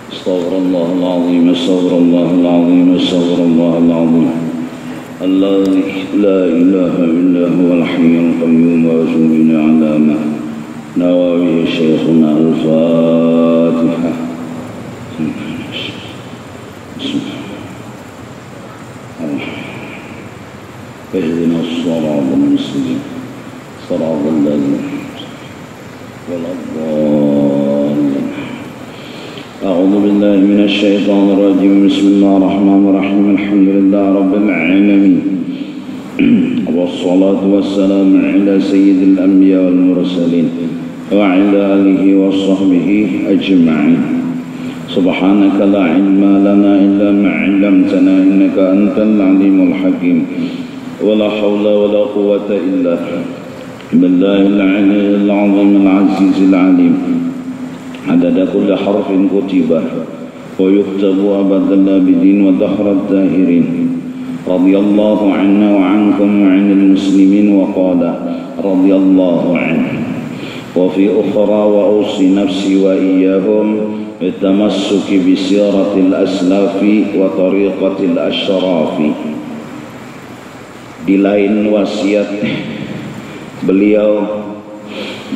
استغفر الله العظيم استغفر الله العظيم استغفر الله العظيم الذي لا إله إلا هو الحي القيوم وأتوب إليه على ما نوى به شيخنا. الفاتحة. اهدنا الصراط المستقيم صراط الذين ولا الضالين. أعوذ بالله من الشيطان الرجيم. بسم الله الرحمن الرحيم. الحمد لله رب العالمين والصلاة والسلام على سيد الأنبياء والمرسلين وعلى آله وصحبه أجمعين. سبحانك لا علم لنا إلا ما علمتنا إنك أنت العليم الحكيم. ولا حول ولا قوة إلا بالله العلي العظيم العزيز العليم. عدد كل حرف كتب ويكتب أبد الآبدين ودهر الداهرين. رضي الله عنا وعنكم وعن المسلمين وقال رضي الله عنه. وفي أخرى وأوصي نفسي وإياهم بالتمسك بسيرة الأسلاف وطريقة الأشراف. Di lain wasiat, beliau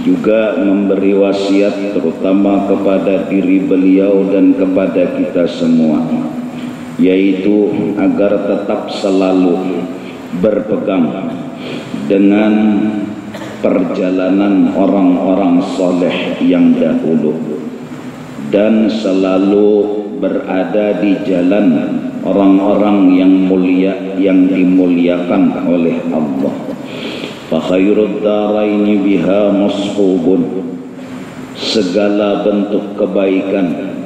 juga memberi wasiat terutama kepada diri beliau dan kepada kita semua, yaitu agar tetap selalu berpegang dengan perjalanan orang-orang soleh yang dahulu dan selalu berada di jalan orang-orang yang mulia yang dimuliakan oleh Allah. Fa khairud daraini biha mashubun. Segala bentuk kebaikan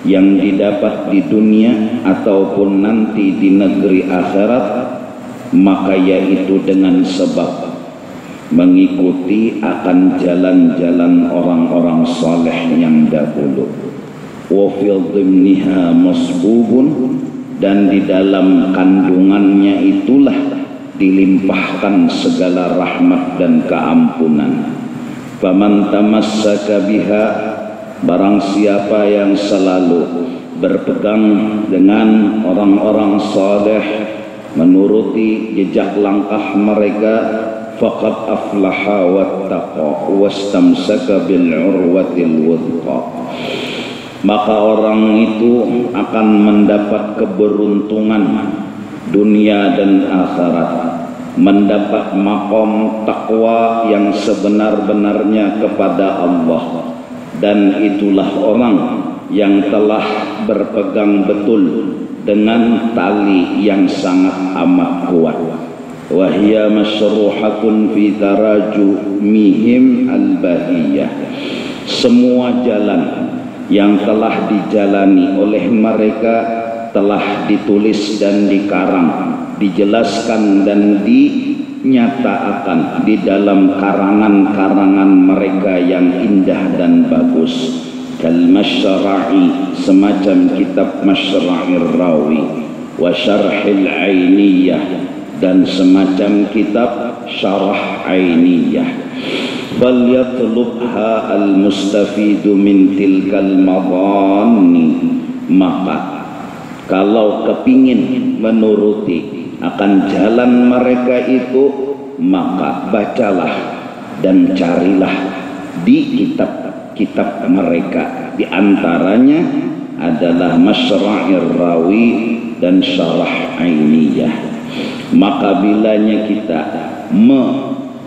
yang didapat di dunia ataupun nanti di negeri akhirat, maka yaitu dengan sebab mengikuti akan jalan-jalan orang-orang saleh yang dahulu. Wa fil dhimniha masbubun. Dan di dalam kandungannya itulah dilimpahkan segala rahmat dan keampunan. Faman tamassaka biha, barang siapa yang selalu berpegang dengan orang-orang saleh, menuruti jejak langkah mereka, faqad aflaha wattaqa wastamsaka bil urwatil wuthqa. Maka orang itu akan mendapat keberuntungan dunia dan akhirat, mendapat maqam takwa yang sebenar-benarnya kepada Allah, dan itulah orang yang telah berpegang betul dengan tali yang sangat amat kuat. Wa hiya masyruhatun fi tarajumihim al-bahiyah. Semua jalan yang telah dijalani oleh mereka telah ditulis dan dikarang, dijelaskan dan dinyatakan di dalam karangan-karangan mereka yang indah dan bagus. Kal masyra'i, semacam kitab Masyra'ir Rawi, wa Syarhil Ainiyah, dan semacam kitab Syarah Ainiyah. Falyatlubha al-mustafidu min tilkal madhanni. Maka kalau kepingin menuruti akan jalan mereka itu, maka bacalah dan carilah di kitab-kitab mereka. Di antaranya adalah Masyra'ir Rawi dan Syarah Ainiyah. Maka bilanya kita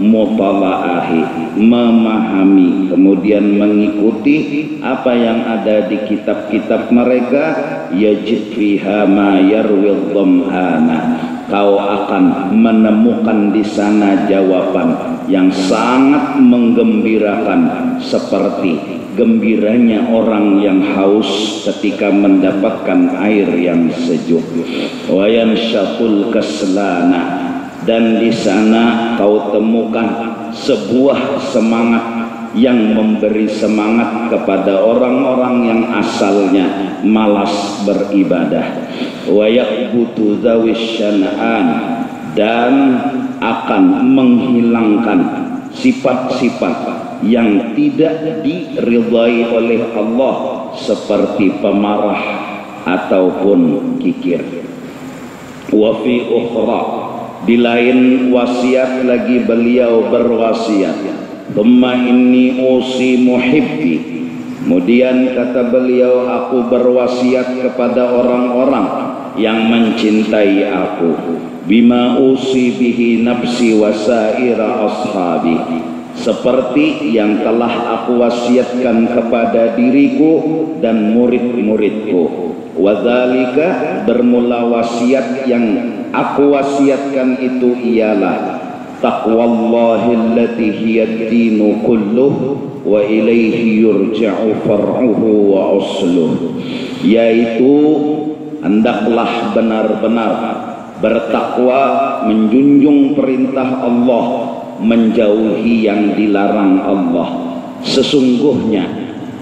mutalaahi, memahami, kemudian mengikuti apa yang ada di kitab-kitab mereka, yajid fiha ma yarwil dham'ana, kau akan menemukan di sana jawaban yang sangat menggembirakan, seperti gembiranya orang yang haus ketika mendapatkan air yang sejuk. Wa yanshatul kaslana, dan di sana kau temukan sebuah semangat yang memberi semangat kepada orang-orang yang asalnya malas beribadah. Wa yaqbutu dzawis syana'an, dan akan menghilangkan sifat-sifat yang tidak diridhai oleh Allah seperti pemarah ataupun kikir. Wa fi ukhra, di lain wasiat lagi beliau berwasiat, thumma inni usi muhibbi, kemudian kata beliau, aku berwasiat kepada orang-orang yang mencintai aku, bima usi bihi nafsi wa saira ashabi, seperti yang telah aku wasiatkan kepada diriku dan murid-muridku. Wadzalika, bermula wasiat yang aku wasiatkan itu ialah taqwallahi allati hiya ad-dinu kulluh wa ilaihi yurja'u far'uhu wa asluh, yaitu hendaklah benar-benar bertakwa, menjunjung perintah Allah, menjauhi yang dilarang Allah. Sesungguhnya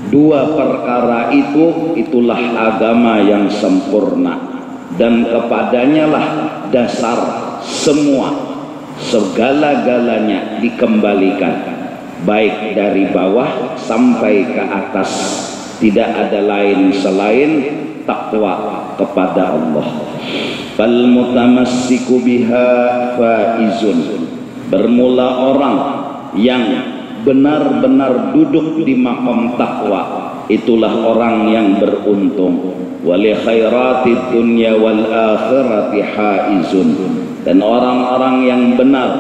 dua perkara itulah agama yang sempurna, dan kepadanya lah dasar semua, segala-galanya dikembalikan, baik dari bawah sampai ke atas. Tidak ada lain selain takwa kepada Allah. Fal mutamassiku biha faizun, bermula orang yang benar-benar duduk di makam takwa, itulah orang yang beruntung. Wali khairatid dunya wal akhirati haizun, dan orang-orang yang benar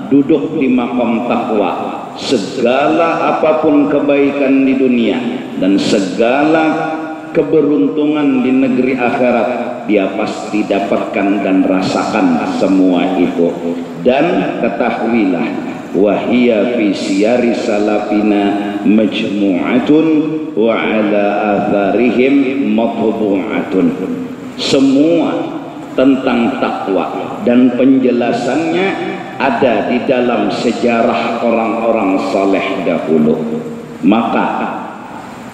duduk di makam takwa, segala apapun kebaikan di dunia dan segala keberuntungan di negeri akhirat dia pasti dapatkan dan rasakan semua itu. Dan ketahuilah, wahia fi siyari salafina majmu'atun wa ala atharihim matbu'atun, semua tentang takwa dan penjelasannya ada di dalam sejarah orang-orang saleh dahulu. Maka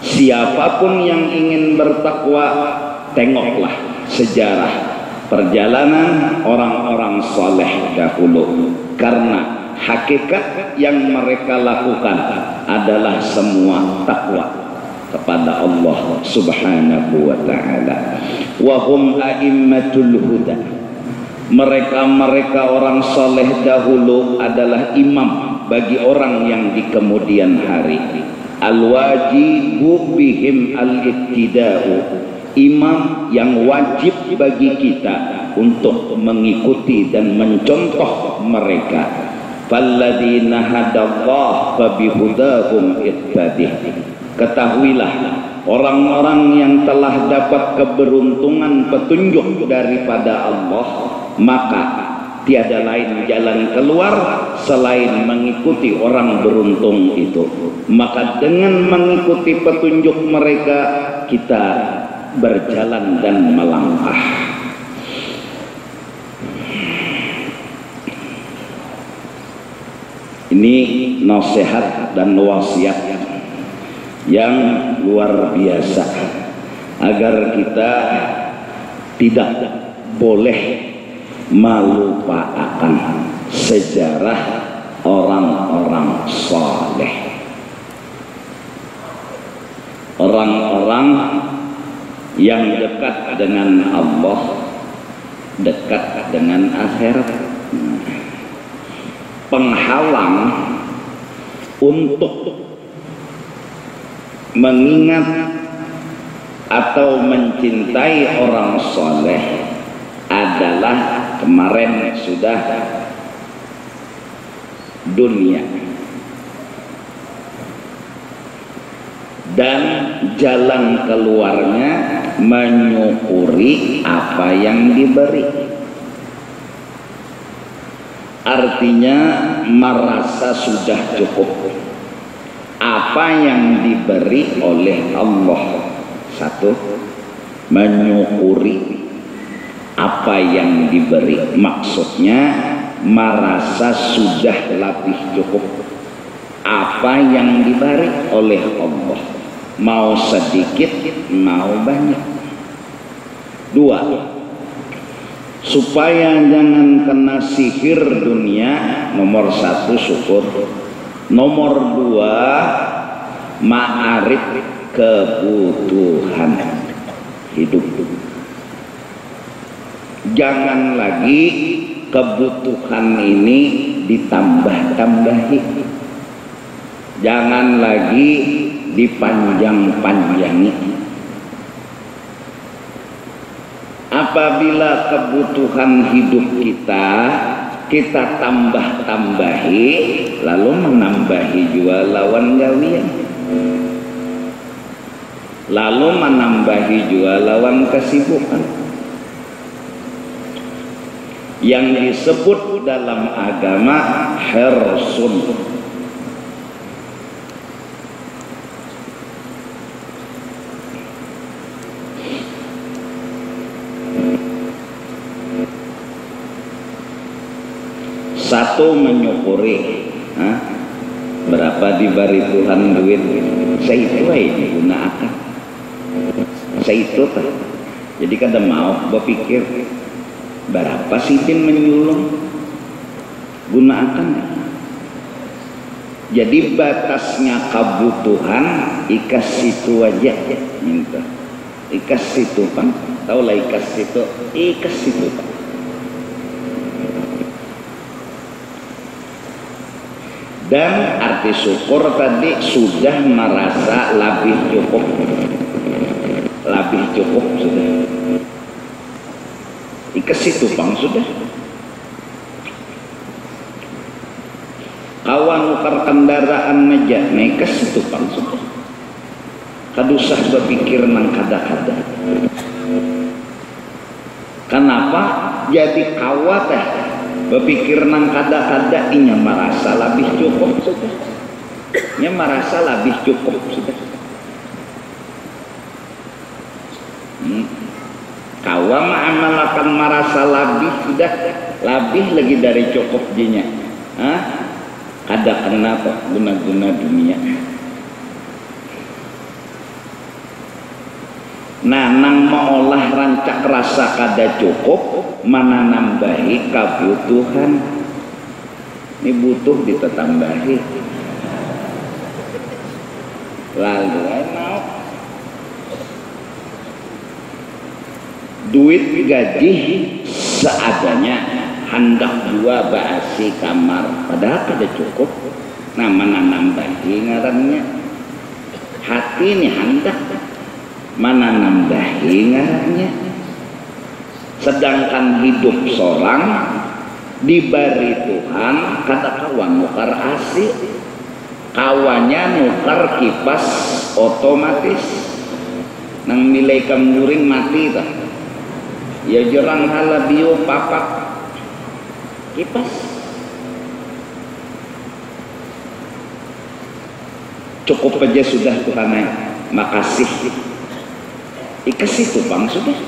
siapapun yang ingin bertakwa, tengoklah sejarah perjalanan orang-orang saleh dahulu, karena hakikat yang mereka lakukan adalah semua takwa kepada Allah Subhanahu wa ta'ala. Wa hum a'immatul huda, mereka orang saleh dahulu adalah imam bagi orang yang di kemudian hari. Al-wajibu bihim al-iktida'u, imam yang wajib bagi kita untuk mengikuti dan mencontoh mereka. Falladzina hadallah fabihudahum iqtadih, ketahuilah orang-orang yang telah dapat keberuntungan petunjuk daripada Allah, maka tiada lain jalan keluar selain mengikuti orang beruntung itu. Maka dengan mengikuti petunjuk mereka, kita berjalan dan melangkah. Ini nasihat dan wasiat yang luar biasa, agar kita tidak boleh melupakan sejarah orang-orang saleh, orang-orang yang dekat dengan Allah, dekat dengan akhirat. Penghalang untuk mengingat atau mencintai orang soleh adalah kemarin sudah dunia, dan jalan keluarnya menyukuri apa yang diberi. Artinya merasa sudah cukup apa yang diberi oleh Allah. Satu, menyukuri apa yang diberi, maksudnya merasa sudah lebih cukup apa yang diberi oleh Allah, mau sedikit mau banyak. Dua, supaya jangan kena sihir dunia. Nomor satu syukur, nomor dua ma'arif kebutuhan hidup. Jangan lagi kebutuhan ini ditambah-tambahi, jangan lagi dipanjang-panjangi. Apabila kebutuhan hidup kita tambah-tambahi, lalu menambahi juga lawan gawian, lalu menambahi juga lawan kesibukan yang disebut dalam agama hirsun. Satu, menyukuri, berapa diberi Tuhan duit, saya itu aja gunakan, saya itu kan. Jadi kada mau berpikir berapa sitin menyulung, gunakan. Jadi batasnya kebutuhan ikas situ aja, minta ikas situ Pak, tahu lah ikas situ Pak. Dan arti syukur tadi sudah merasa lebih cukup sudah. Ikas itu Bang sudah. Kawan nukar kendaraan meja, ikas itu Bang sudah. Kadusah berpikir nang kada-kada. Kenapa jadi kawat berpikir nang kada-kada, inya merasa lebih cukup sudah. Inya merasa lebih cukup sudah. Kawa amal akan merasa lebih sudah, lebih lagi dari cukup jinya. Kada kenapa guna-guna dunia. Nah, nang maolah rancak rasa kada cukup, mana nambahi kebutuhan. Ini butuh ditetambahi. Lalu mau duit gaji seadanya, hendak dua basi kamar, padahal kada cukup. Nah, mana nambahi ngarannya. Hati ini hendak, mana nambahi ngarannya. Sedangkan hidup seorang diberi Tuhan, kata kawan nukar AC, kawannya nukar kipas otomatis, nang nilai kemuring mati tak, ya jerang hala bio papak kipas. Cukup aja sudah Tuhan, makasih. Ikas itu Bang sudah.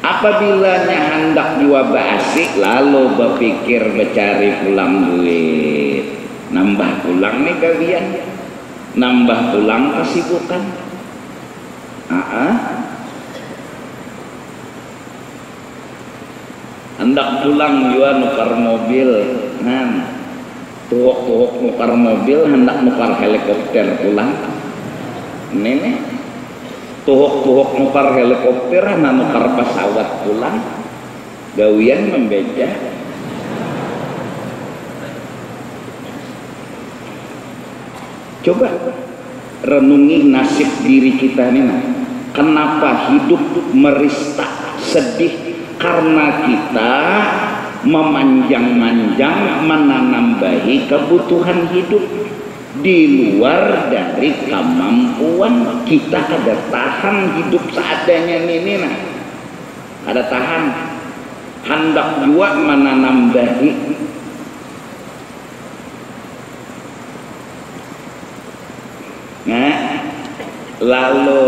Apabila hendak jiwa asik, lalu berpikir mencari pulang duit, nambah pulang nih gawian, nambah pulang kesibukan. Hendak pulang juga nukar mobil, tuhuk nukar mobil, hendak nukar helikopter pulang, nenek. Tuhuk nukar helikopter, nukar pesawat pulang, gawian membeja. Coba renungi nasib diri kita ini. Kenapa hidup meristak, sedih? Karena kita memanjang-manjang, menambahi kebutuhan hidup di luar dari kemampuan kita. Ada tahan hidup seadanya ini, ada tahan, hendak juga menambahi. Nah, lalu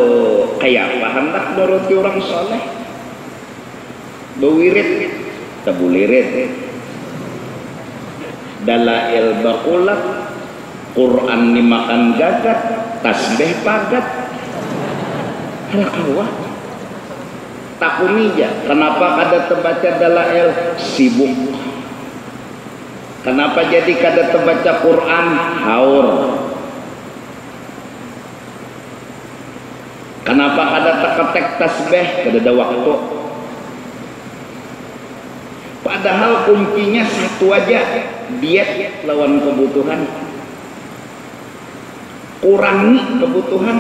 kayak apa hendak nuruti orang soleh, bewirid tabulirid, dalail bakulat, Quran dimakan gagat, tasbih pagat. Ada kawah takumija. Kenapa kada terbaca dalail? Sibuk. Kenapa jadi kada terbaca Quran? Haur. Kenapa kada teketek tasbih kada ada waktu? Padahal kuncinya satu aja, diet lawan kebutuhan. Kurangi kebutuhan.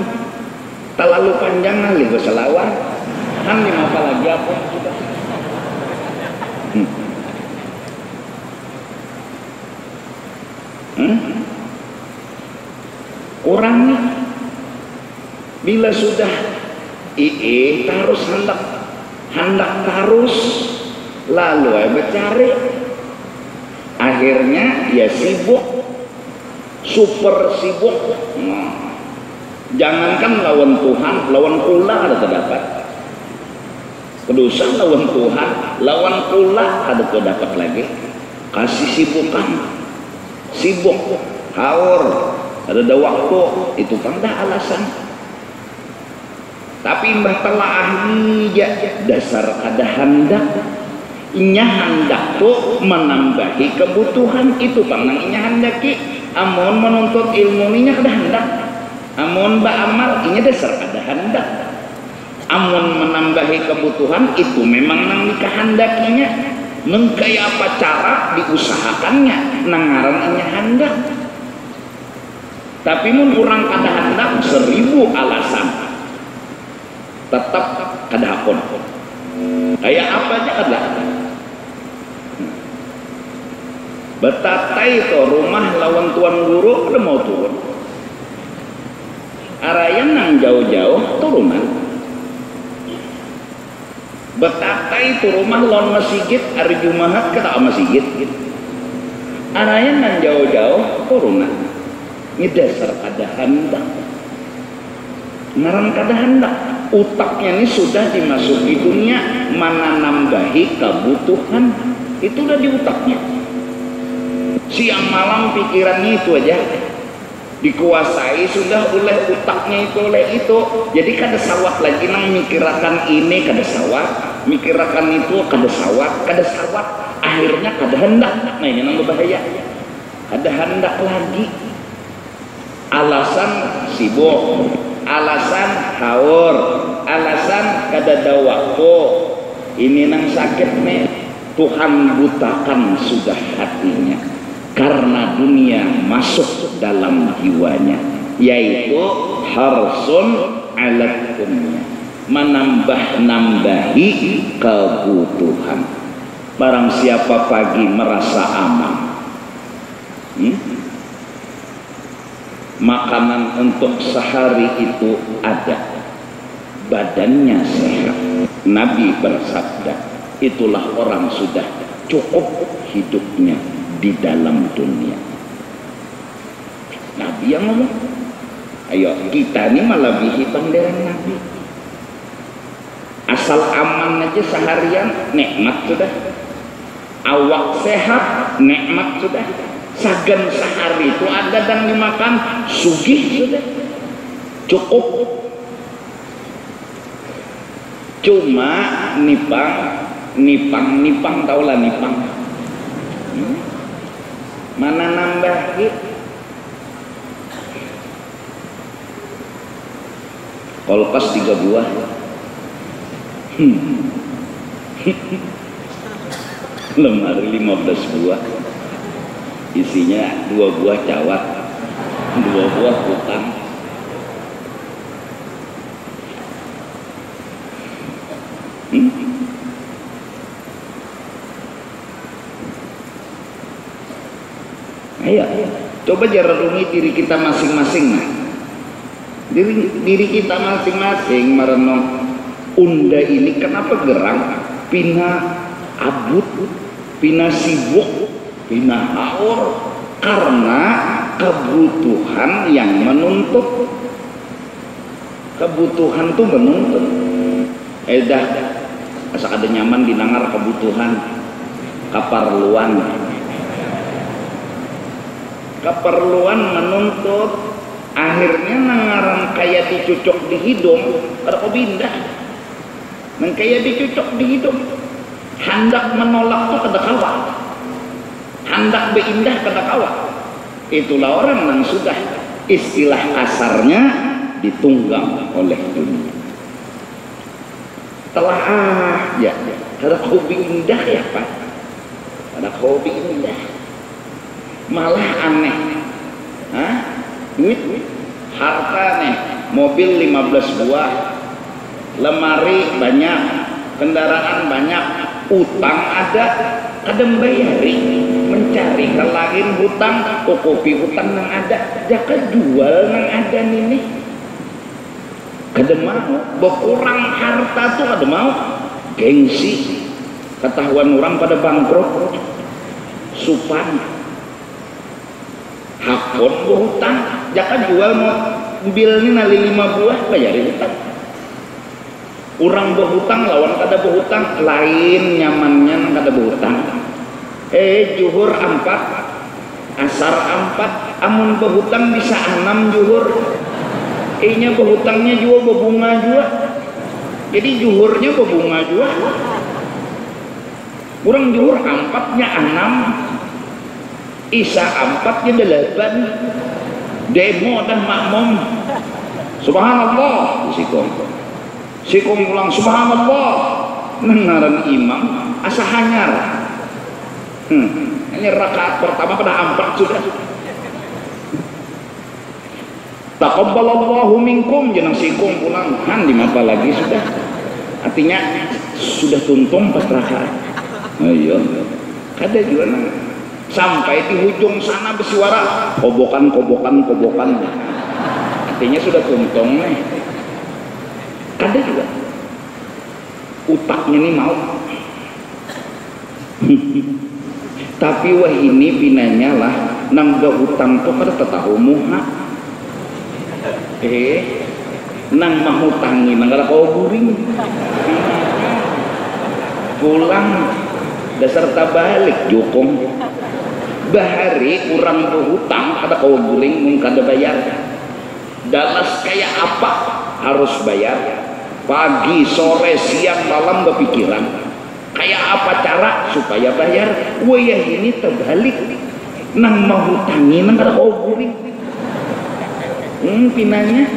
Terlalu panjang kali gue selawat. Kan lima apa lagi apa sudah. Kurangi. Bila sudah terus hendak terus lalu mencari, akhirnya ya sibuk, super sibuk. Jangankan lawan Tuhan, lawan kula ada terdapat. Kedusan lawan Tuhan, lawan kula ada terdapat lagi. Kasih sibuk, haur, ada waktu, itu kan dah alasan. Tapi mbah telah ya dasar kada hendak. Inya hendak tuh menambahi kebutuhan, itu panang inya hendaki. Amun menuntut ilmu inya kada hendak. Amun ba'amal inya dasar kada hendak. Amun menambahi kebutuhan itu memang nang dikehendakinya. Nang kaya apa cara diusahakannya nangaran inya hendak. Tapi mun kurang kada hendak 1000 alasan tetap kada hakon. Kayak apa aja kada. Betatai itu rumah lawan tuan guru udah mau turun. Arayan nang jauh-jauh turunan. Betatai itu rumah lawan masjid hari Jumat kata masjid. Arayan nang jauh-jauh turunan. Ini dasar kada hendak. Ngaran kada hendak. Utaknya ini sudah dimasuki dunia, mana nambahi kebutuhan, itu udah di utaknya. Siang malam pikirannya itu aja, dikuasai sudah oleh utaknya itu oleh itu. Jadi kada sawat lagi nang mikirakan ini kada sawat, mikirakan itu kada sawat, akhirnya kada hendak. Nah ini nang berbahaya, kada hendak lagi. Alasan sibuk, alasan haur, alasan kada ada waktu. Ini nang sakit nih. Tuhan butakan sudah hatinya karena dunia masuk dalam jiwanya, yaitu harsun alat dunia, menambah-nambahi kebutuhan. Barang siapa pagi merasa aman, makanan untuk sehari itu ada, badannya sehat. Nabi bersabda, itulah orang sudah cukup hidupnya di dalam dunia. Nabi yang ngomong. Ayo kita ini melebihi pandangan Nabi. Asal aman aja seharian nikmat sudah. Awak sehat nikmat sudah. Sagan sehari itu ada dan dimakan sugih sudah, cukup. Cuma nipang taulah nipang. Mana nambahi? Kolkas 3 buah. Lemari 15 buah. Isinya 2 buah cawat, 2 buah kutang. Ayo, coba renungi diri kita masing-masing. Nah, diri kita masing-masing merenung. Unda ini kenapa gerang? Pina abut, pina sibuk, pina haur, karena kebutuhan yang menuntut. Kebutuhan tuh menuntut. Dah, asal ada nyaman dinangar kebutuhan, keperluan menuntut. Akhirnya nangaran kayak dicucuk di hidung, ada kebindah. Nang kayak dicucuk di hidung, hendak menolak tuh kada kawat, hendak beindah kada kawat. Itulah orang yang sudah istilah kasarnya ditunggang oleh dunia. telah ya kada hobi indah ya Pak, kada hobi indah, malah aneh. Duit harta nih, mobil 15 buah, lemari banyak, kendaraan banyak, utang ada, kadang bayari, mencari ke lain hutang, kopi hutang nang ada, jaka jual nang ada nih, kadang mau, berkurang harta tuh kadang mau, gengsi, ketahuan orang pada bangkrut, supan, hakon berhutang, jaka jual mobil ini nali 5 buah, bayari hutang. Orang berhutang lawan kada berhutang lain nyamannya kada berhutang. Juhur 4 asar 4 amun berhutang bisa 6 juhur. Nya berhutangnya juga berbunga juga. Jadi juhurnya berbunga juga. Orang juhur 4-nya 6, isa 4-nya 8. Demo dah makmum. Subhanallah Sikom ulang subhanallah, nengaran imam asa hanyar. Ini rakaat pertama pada 4 sudah. Taqabbalallahu minkum, jenang sikom ulang han 5 lagi sudah. Artinya sudah tuntung 4 rakaat. Iya. Kada juga sampai di ujung sana bersuara kobokan. Artinya sudah tuntung nih. Ada juga utaknya nih mau tapi wah ini binanya lah nangga hutang tuh kada tahu muha nang mahutangi nang kada kau guring pulang dasar tabalik jokong bahari kurang berhutang kada kau guring mung kada bayar dalas kayak apa harus bayar pagi, sore, siang, malam berpikiran kayak apa cara supaya bayar. Wah ini terbalik nang mahutangi nang kada guring pinanya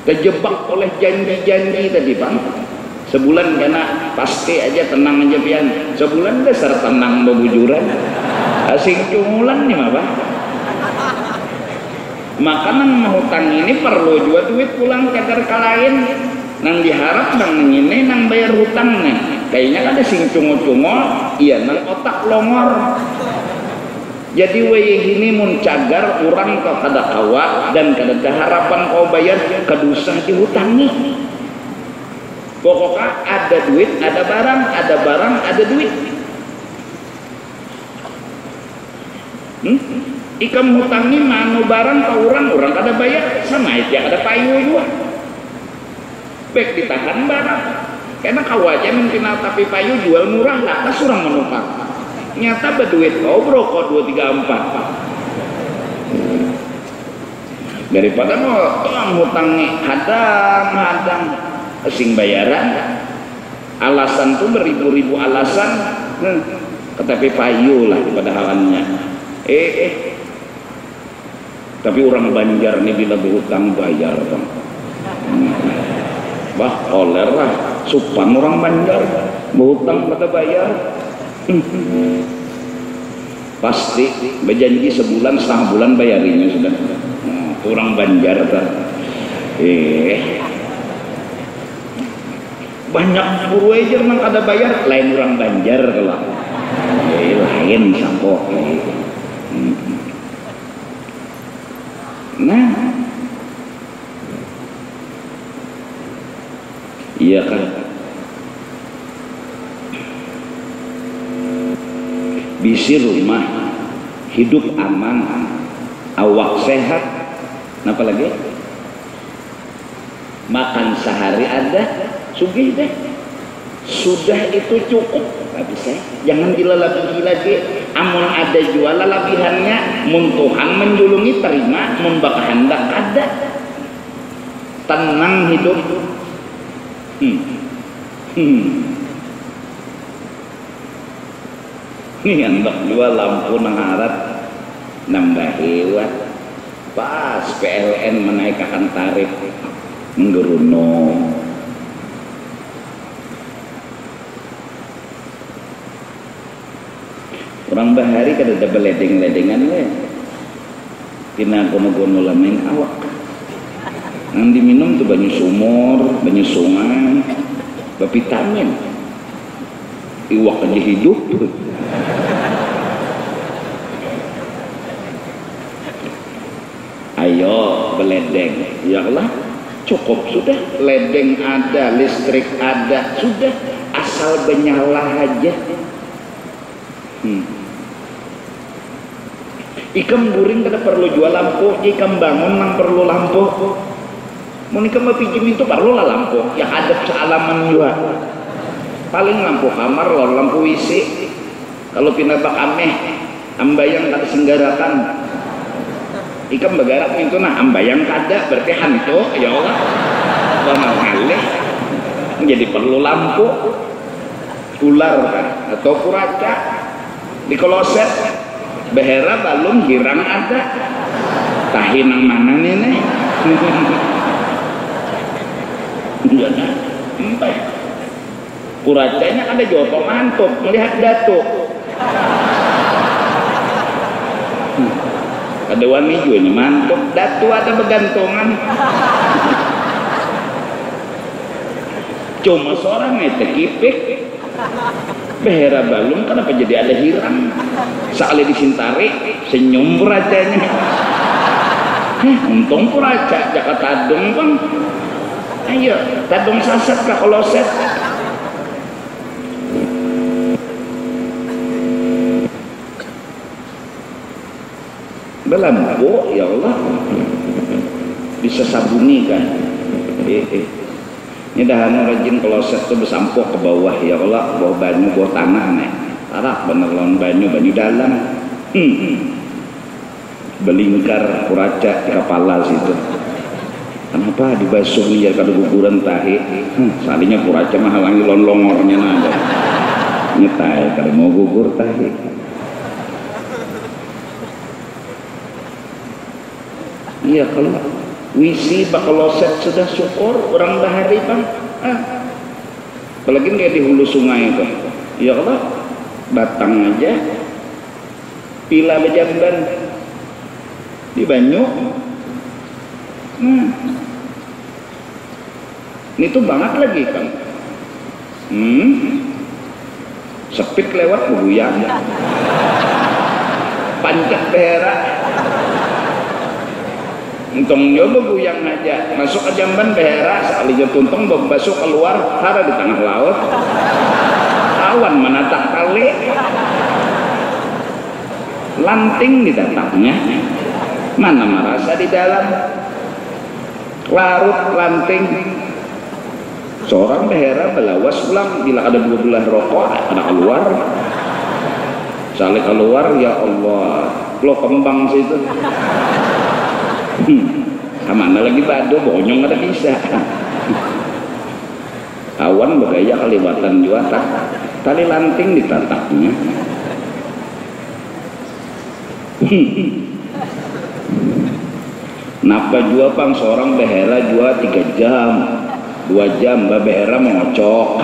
terjebak oleh janji-janji tadi Bang. Sebulan kena pasti aja tenang aja pian, sebulan dasar tenang bebujuran asing cumulan nih mah Bang. Makanan hutang ini perlu juga duit pulang kadar kalain nang diharap nang ini nang bayar hutang nih kayaknya ada sing cungo-cungo iya nang otak longor. Jadi wayah ini muncagar orang kau kada kawa dan kada harapan kau bayar kadusah dihutangi. Pokoknya ada duit ada barang ada duit. Ikam hutangi manu barang ke orang kada bayar sama aja kada payu juga baik ditahan barang karena kawaja mungkin tapi payu jual murah lah kas orang menumpang nyata berduit kau brokot 2, 3, 4 daripada mau hutangi hadang asing bayaran alasan tuh beribu-ribu alasan tetapi payu lah pada halannya tapi orang Banjar nih bila berhutang bayar Bang. Bah koler lah supan orang Banjar berhutang pada bayar pasti berjanji sebulan setengah bulan bayarinya sudah. Orang Banjar kan banyak buru aja nang kada bayar lain orang Banjar kalau lain sampo nah iya kan bisi rumah hidup aman awak sehat apa lagi makan sehari ada sugih deh sudah itu cukup bisa jangan dilelebihi lagi amun ada jual lelebihannya mun Tuhan menjulungi terima mun baka hendak ada tenang hidup ini hendak jual lampu nang harat nambah hewan pas PLN menaikkan tarif menggeruno orang bahari kada ada beledeng-ledengan we tina gono-gono lameng awak yang diminum tuh banyu sumur, banyu sungai, vitamin iwak aja hidup. Ayo beledeng, ya Allah, cukup sudah, ledeng ada, listrik ada, sudah, asal bernyala aja. Ikam guring kada perlu jual lampu, ikam bangun nang perlu lampu. Mau ikam pinjam itu perlu lah lampu, yang ada sealaman juga. Paling lampu kamar, lampu WC. Kalau pindah bak ameh, ambayang kada senggarakan. Ikam bagarak itu nah ambayang kada berarti hantu, ya Allah. Bang ngalih. Jadi perlu lampu, ular kan, atau kuraca di kloset. Behera balum girang ada tahi nang mana nih kuracanya ada joto mantuk melihat datuk ada wani juga mantuk datu ada begantungan cuma seorang itu kipik behera balung kenapa jadi ada hirang sekali disintari senyum puracanya untung puraca jaka tadung bang ayo tadung saset ke kloset belampu ya Allah bisa sabuni kan ini dah rajin kloset tuh bersampo ke bawah ya Allah, bawah banyu, bawah tanah nih. Arak bener lawan banyu dalam. Belingkar kuraca di kepala situ. Kenapa dibasuh nih ya kada guguran tahi? Salinya kuraca mah halangi longornya nada. Nyetai kada mau gugur tahi. Iya kalau wisi bakaloset sudah syukur orang bahari bang apalagi kayak di hulu sungai itu ya Allah batang aja pila bejamban di banyu ini tuh banget lagi kan sepit lewat buyang pancak behera untung nyoba buyang aja masuk ke jamban behera sekalinya tuntung masuk keluar hara di tengah laut awan menatap kali lanting di tatapnya mana merasa di dalam larut lanting seorang behera belawas pulang bila ada 2 belah rokok ada keluar saling keluar ya Allah lo kembang situ mana lagi bado bonyong ada bisa awan bergaya kelewatan juga tali lanting ditatapnya napa jua pang seorang behera jua 3 jam 2 jam mbak behera mengocok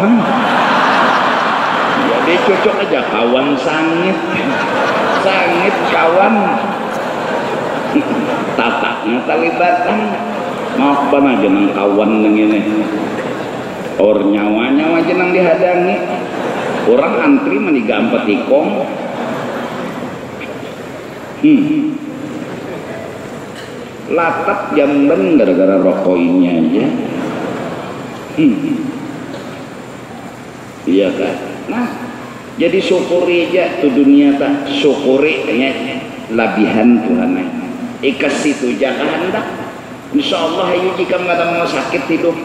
jadi cocok aja kawan sangit kawan tataknya talibatan mau apa aja nang kawan nang ini or nyawa aja nang dihadangi orang antri meniga 4 ikong latap jamban gara-gara rokok ini aja iya kan nah jadi syukuri aja tuh dunia tak syukuri ya labihan Tuhan ikas situ jangan hendak insyaallah ayo jika nggak ada mau sakit hidup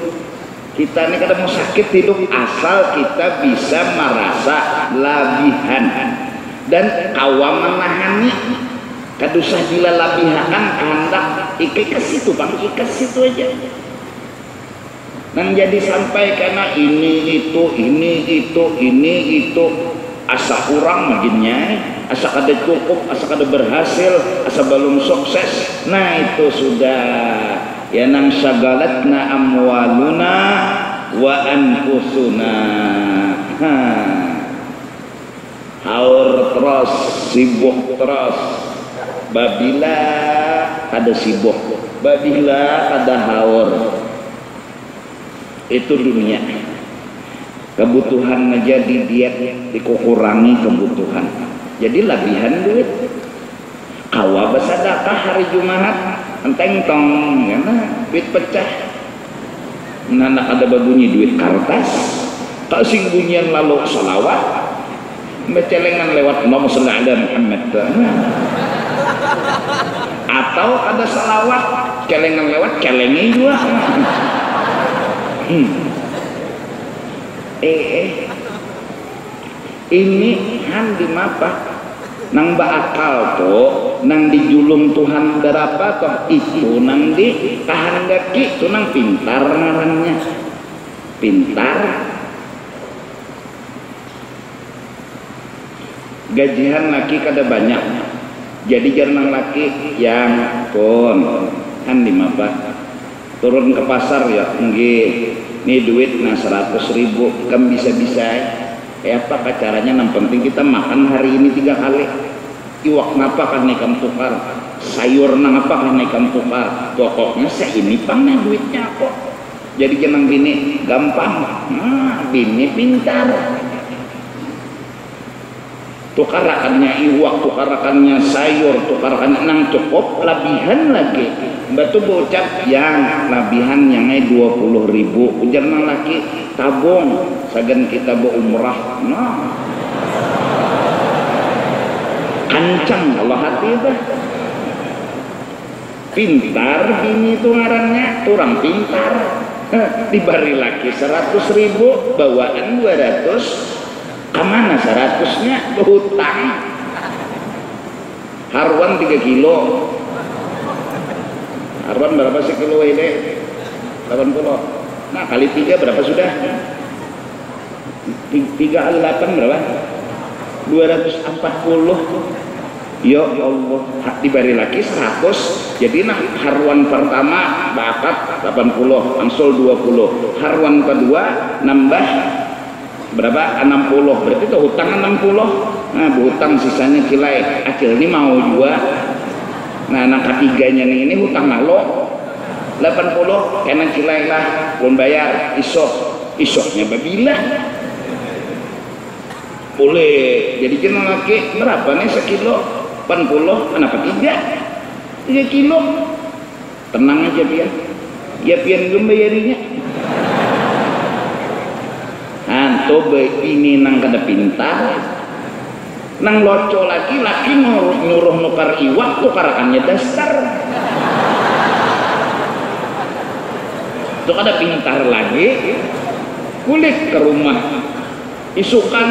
kita ini kada mau sakit hidup asal kita bisa merasa labihan dan kawam menahani kadusah bila labihan hendak ikas situ bang ikas situ aja dan jadi sampai karena ini itu asa kurang makinnya asa kada cukup asa kada berhasil asa belum sukses nah itu sudah ya nang syagalatna amwaluna wa anfusuna haur terus sibuk terus. Babila kada sibuk, babila kada haur. Itu dunia. Kebutuhan menjadi diet dikurangi kebutuhan. Jadi labihan duit. Kawa bersedekah hari Jumat, enteng tong, karena duit pecah. Nana ada babunyi duit kertas, tak sing bunyian lalu salawat, becelengan lewat nomor sallallahu Muhammad. Atau ada salawat, celengan lewat celengi juga. Ini handi mapa nang bakal tuh nang dijulung Tuhan berapa toh itu nang di kahandaki tuh nang pintar ngarannya pintar. Gajian laki kada banyak, jadi jarang laki yang pun handi mapa turun ke pasar ya nggih nih duit nah 100.000 kan bisa-bisa apa caranya. Yang penting kita makan hari ini 3 kali. Iwak ngapa kan naikkan tukar, sayur nang apa kan naikkan tukar, pokoknya ini pangnya duitnya kok. Jadi jangan bini gampang, bini pintar. Tukarakannya iwak, tukarakannya sayur, tukarakannya nang cukup labihan lagi. Batu bocap yang labihan yang 20.000 ujar nang laki tabung sagan kita bo umrah. Nah kancang kalau hati itu pintar bini itu ngarannya orang pintar. Diberi laki 100.000 bawaan 200 kemana 100-nya berhutang. Harwan 3 kilo. Harwan berapa sih kilo ini? 80. Nah kali 3 berapa sudah? 3 kali 8 berapa? 240. Ya Allah, diberi lagi 100. Jadi nah harwan pertama bakat 80, angsul 20. Harwan kedua nambah berapa? 60. Berarti itu hutang 60. Nah hutang sisanya kilai. Akhir ini mau juga. Nah anak ketiganya ini hutang nalo 80 kena kilai lah belum bayar isoknya babila boleh. Jadi kena laki berapa nih sekilo 80 kenapa 3 kilo tenang aja pian ya pian belum bayarinya. Anto ini nang kada pintar nang loco lagi nyuruh nukar iwak tukarakannya dasar. Itu kada pintar lagi kulik ke rumah isukan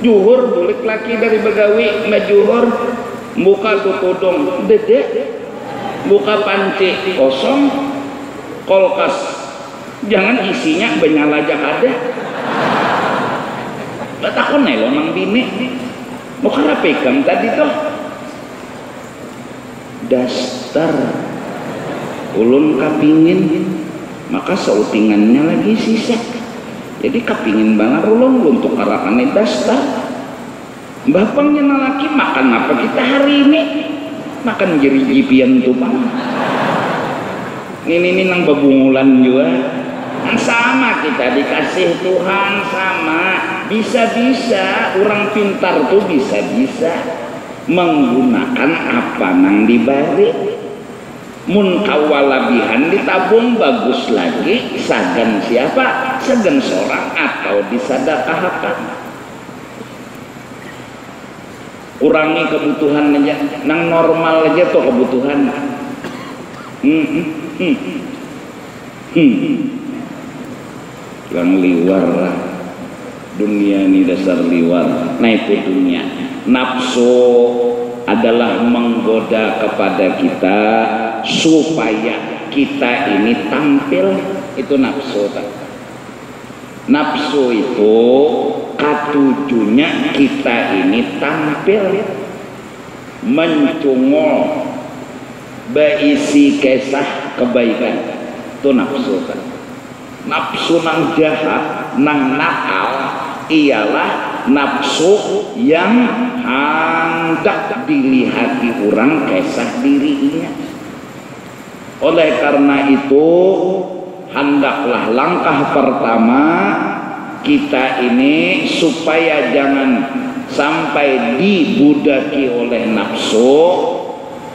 juhur bulik laki dari begawi mbak juhur buka tutudung dede buka panci kosong kolkas jangan isinya benyala aja ada gak takut nih lo nang bini mau karapekan tadi tuh dasar ulun kapingin maka seutingannya lagi sisa. Jadi kapingin banget ulun untuk karakannya dasar. Bapangnya laki makan apa kita hari ini? Makan jeri-jipian tuh bang. Ini nang babungulan juga. Sama kita dikasih Tuhan sama. Bisa-bisa orang pintar tuh bisa-bisa menggunakan apa nang dibari. Mun kawalabihan ditabung bagus lagi sagan siapa? Sagan seorang atau disadakahkan. Kurangi kebutuhan aja nang normal aja tuh kebutuhan. Yang liwar lah dunia ini dasar liwar. Nah itu dunia nafsu adalah menggoda kepada kita supaya kita ini tampil. Itu nafsu. Nafsu itu katujunya kita ini tampil mencungol berisi kisah kebaikan. Itu nafsu. Nafsu nang jahat nang nakal ialah nafsu yang hendak dilihati orang kesah dirinya. Oleh karena itu hendaklah langkah pertama kita ini supaya jangan sampai dibudaki oleh nafsu,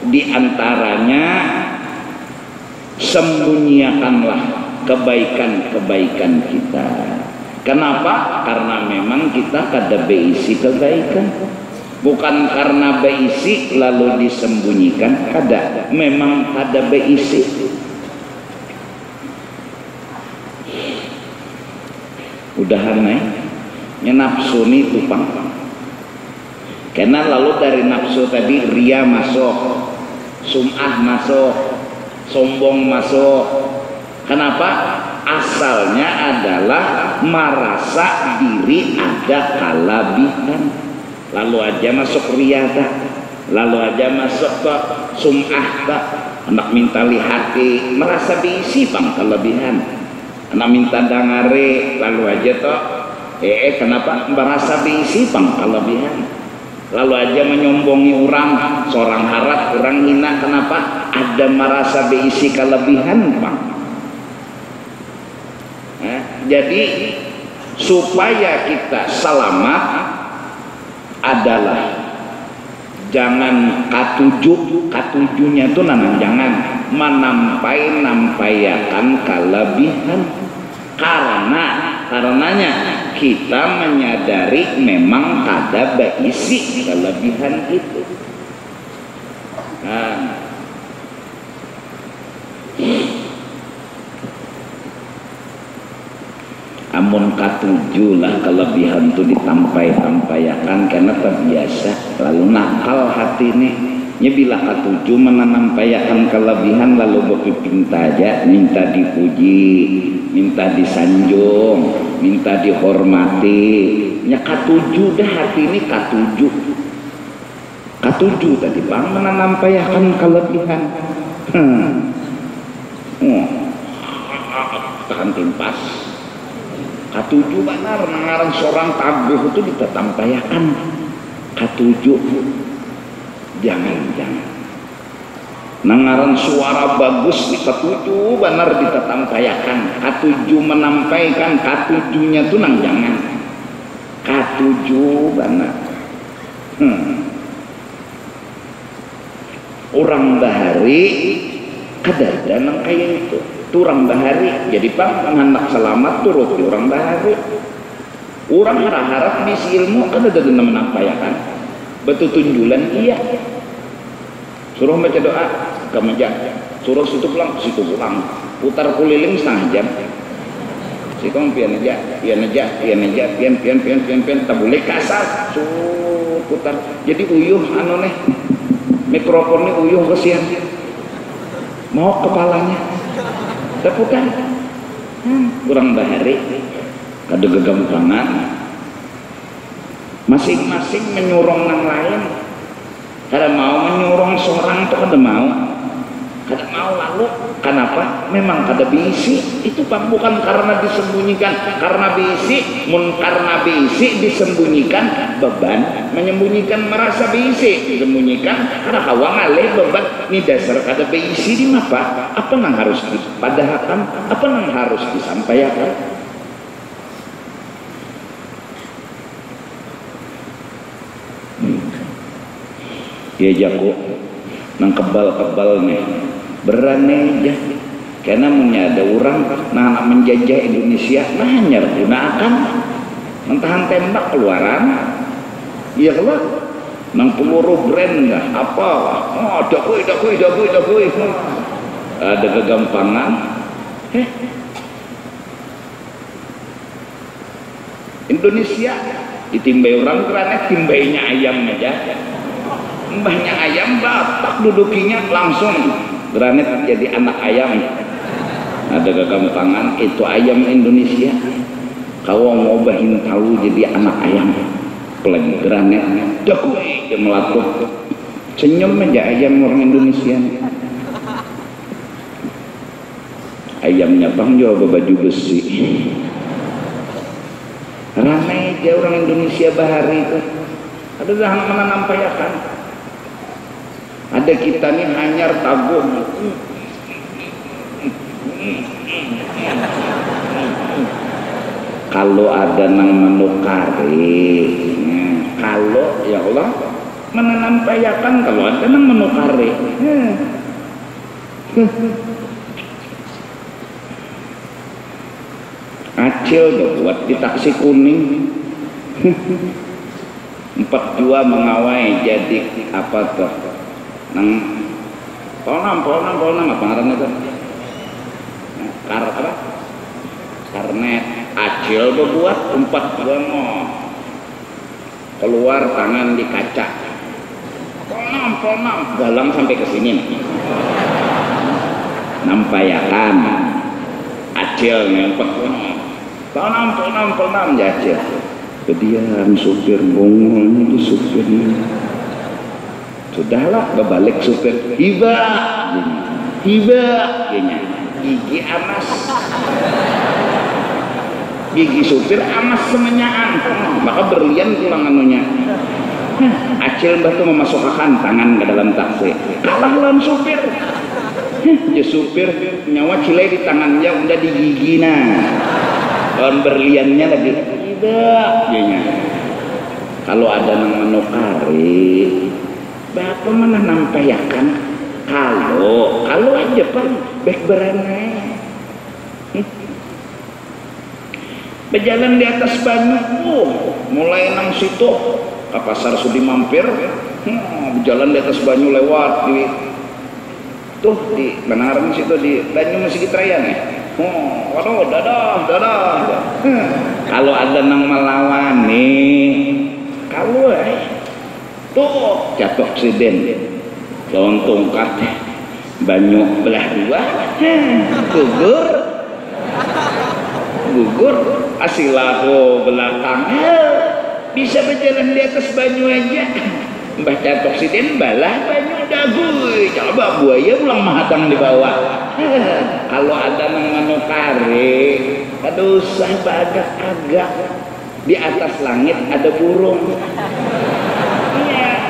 diantaranya sembunyikanlah kebaikan-kebaikan kita. Kenapa? Karena memang kita kada beisi kebaikan. Bukan karena beisi lalu disembunyikan, kada. Memang kada beisi. Udahan nya nafsu ni tupang. Karena lalu dari nafsu tadi ria masuk, sum'ah masuk, sombong masuk. Kenapa? Asalnya adalah merasa diri ada kelebihan. Lalu aja masuk ria tak, lalu aja masuk ke sum'ah tak. Anak minta lihati, merasa diisi bang kelebihan. Anak minta dangare, lalu aja toh kenapa merasa diisi bang kelebihan. Lalu aja menyombongi orang, seorang harap, orang hina, kenapa? Ada merasa diisi kelebihan bang. Jadi supaya kita selamat adalah jangan katujuhnya tuh jangan menampayakan kelebihan. Karenanya kita menyadari memang kada beisi kelebihan itu. Amun katuju lah kelebihan itu ditampai-tampayakan karena terbiasa lalu nakal hati ini. Bila katuju menampayakan kelebihan lalu berpinta aja, minta dipuji, minta disanjung, minta dihormati. Nya katuju dah hati ini katuju tadi bang menampayakan kelebihan. Tahan timpas. Katuju benar nangaran seorang taguh itu ditetampayakan. Katuju jangan nangaran suara bagus katuju benar ditetampayakan. Katuju menampaikan katujunya tuh jangan katuju benar. Orang bahari kadar danang kayak itu. Turang bahari jadi pak anak selamat turut di orang bahari. Orang harap di ilmu kan ada dendam menampayakan betul tunjulan iya. Suruh baca doa ke meja, suruh situ pulang putar kuliling setengah jam. Si kong pian aja pian tak boleh kasar. Putar jadi uyuh anu nih mikrofonnya uyuh kesian mau kepalanya terputar. Kurang bahari kada gegampangan masing-masing menyurong yang lain. Kada mau menyurong seorang itu kada mau lalu kenapa? Memang kada bisi itu pak, bukan karena disembunyikan. Karena bisi disembunyikan beban, menyembunyikan merasa bisi disembunyikan karena hawa ngalih beban. Ini dasar kada bisi di apa? Apa yang harus dipadahkan? Apa yang harus disampaikan? Ya jago nang kebal nih berani aja karena menyada orang nah anak menjajah Indonesia nah gunakan mentahan tembak keluaran iya keluar nang peluru brand dah apa dakui ada kegampangan Indonesia ditimbai orang kerana timbainya ayam aja. Mbahnya ayam batak dudukinya langsung granit jadi anak ayam. Ada kegampangan itu ayam Indonesia. Kau mau bahin tahu jadi anak ayam. Pelagi granit dakui dia melakukan senyum aja ayam orang Indonesia. Ayamnya bang jual baju besi. ramai aja orang Indonesia bahari itu. Ada dah menampayakan. Ada kita nih hanyar tabung. Kalau ada nang menukari, kalau ya Allah menampayakan, kalau ada nang menukari. Acil buat di taksi kuning. 42 mengawai jadi apa tuh? Nang polnam apa ngarannya tuh? Apa? Karnet acil berbuat 42 mau keluar tangan di kaca. Polnam galang sampai ke sini. Nampayakan acil nih 42. Polnam jajil. Kedian supir bongolnya di supirnya. Sudahlah kebalik supir hiba gigi amas, gigi supir amas semenyaan, maka berlian pulang anunya. Acil mbah tuh memasukkan tangan ke dalam taksi, kalah lawan supir. Ya supir nyawa cilai di tangannya udah di gigi lawan berliannya lagi tidak. Kalau ada nang menukari bapak mana nampayakan kalau aja pak baik beranai berjalan di atas banyu mulai nang situ ke pasar Sudi mampir berjalan di atas banyu lewat di tuh di Banaran situ di Banyu Mesir Raya nih. Waduh dadah kalau ada nang melawan nih kalau tuh jatuh aksiden lawan tongkat banyu belah dua gugur asilahu belakang bisa berjalan di atas banyu aja mbah jatuh aksiden balah banyu daguy coba buaya ulang mahadang di bawah. Kalau ada nang manukare aduh saya agak di atas langit ada burung.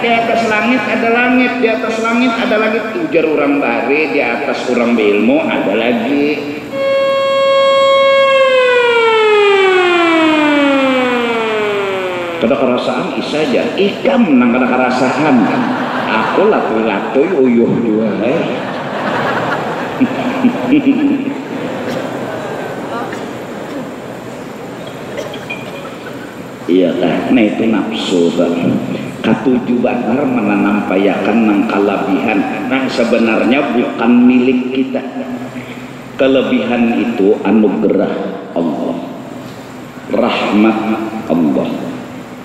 Di atas langit ada langit, di atas langit ada langit. Ujar orang bare, di atas orang beilmu ada lagi. Kada kerasaan isaja, ikam nang kada kerasahan. Aku latu-latu uyuh juga. Iya kan, nah itu nafsu kan. Katuju banar menampayakan nang kelebihan nang sebenarnya bukan milik kita. Kelebihan itu anugerah Allah, rahmat Allah,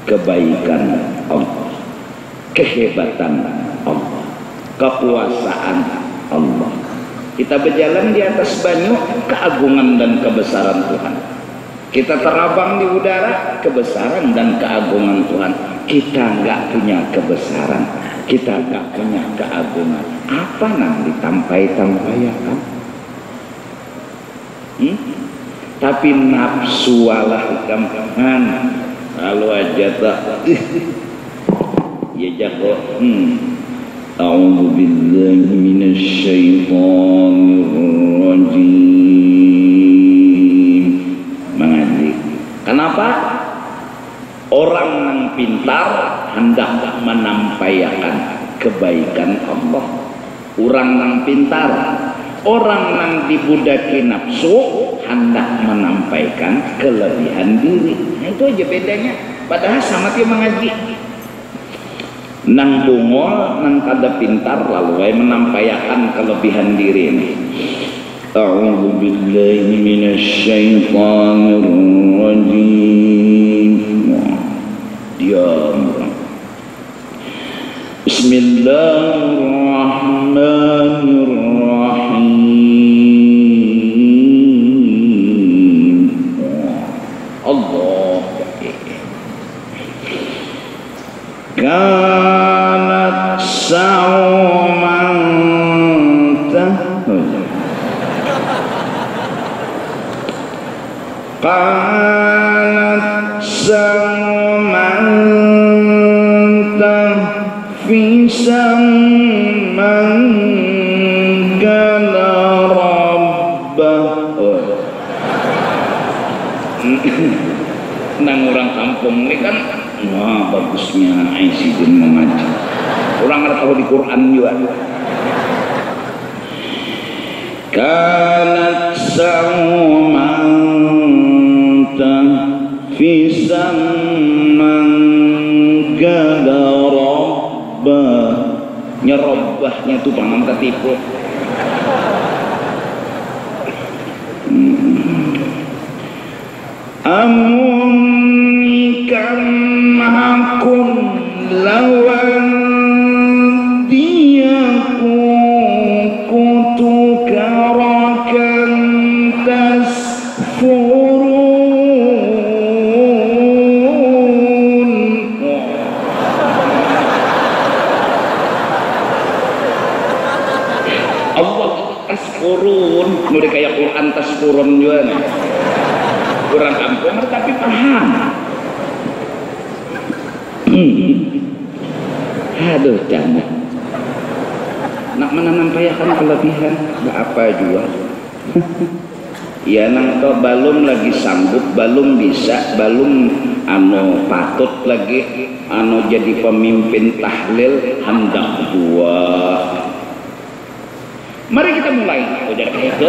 kebaikan Allah, kehebatan Allah, kekuasaan Allah. Kita berjalan di atas banyu, keagungan dan kebesaran Tuhan. Kita terabang di udara, kebesaran dan keagungan Tuhan. Kita nggak punya kebesaran, kita nggak punya keagungan. Apa nang ditampai-tampayakan? Tapi nafsu walah kampungan. Lalu aja tak, ya jago. A'udzu billahi minasy syaithanir rajim. Mengaji. Kenapa? Orang yang pintar hendak menampayakan kebaikan Allah. Orang yang pintar, orang yang dibudaki nafsu hendak menampaikan kelebihan diri. Nah, itu aja bedanya. Padahal sama dia mengaji. Nang bungol, nang kada pintar lalu menampaikan kelebihan diri ini. A'udzu billahi minasy syaithanir rajim. Diam. Bismillahirrahmanirrahim. Allah. Kanat sa'uman tahul. Nang orang kampung ini kan wah bagusnya Aisyidin mengaji orang nggak tahu di Quran juga kanat sa'umanta fi samman gada rabbah nyerobahnya tuh pangan ketipu amunikan hakun lawan diaku kutu karakan tasfurun Allah tasfurun udah kayak Quran tasfurun juga nih kurang kampung tapi paham aduh canda nak menampaykan kelebihan gak apa juga ya nang to balum lagi sanggup balum bisa balum anu patut lagi anu jadi pemimpin tahlil hendak dua mari kita mulai udah kayak itu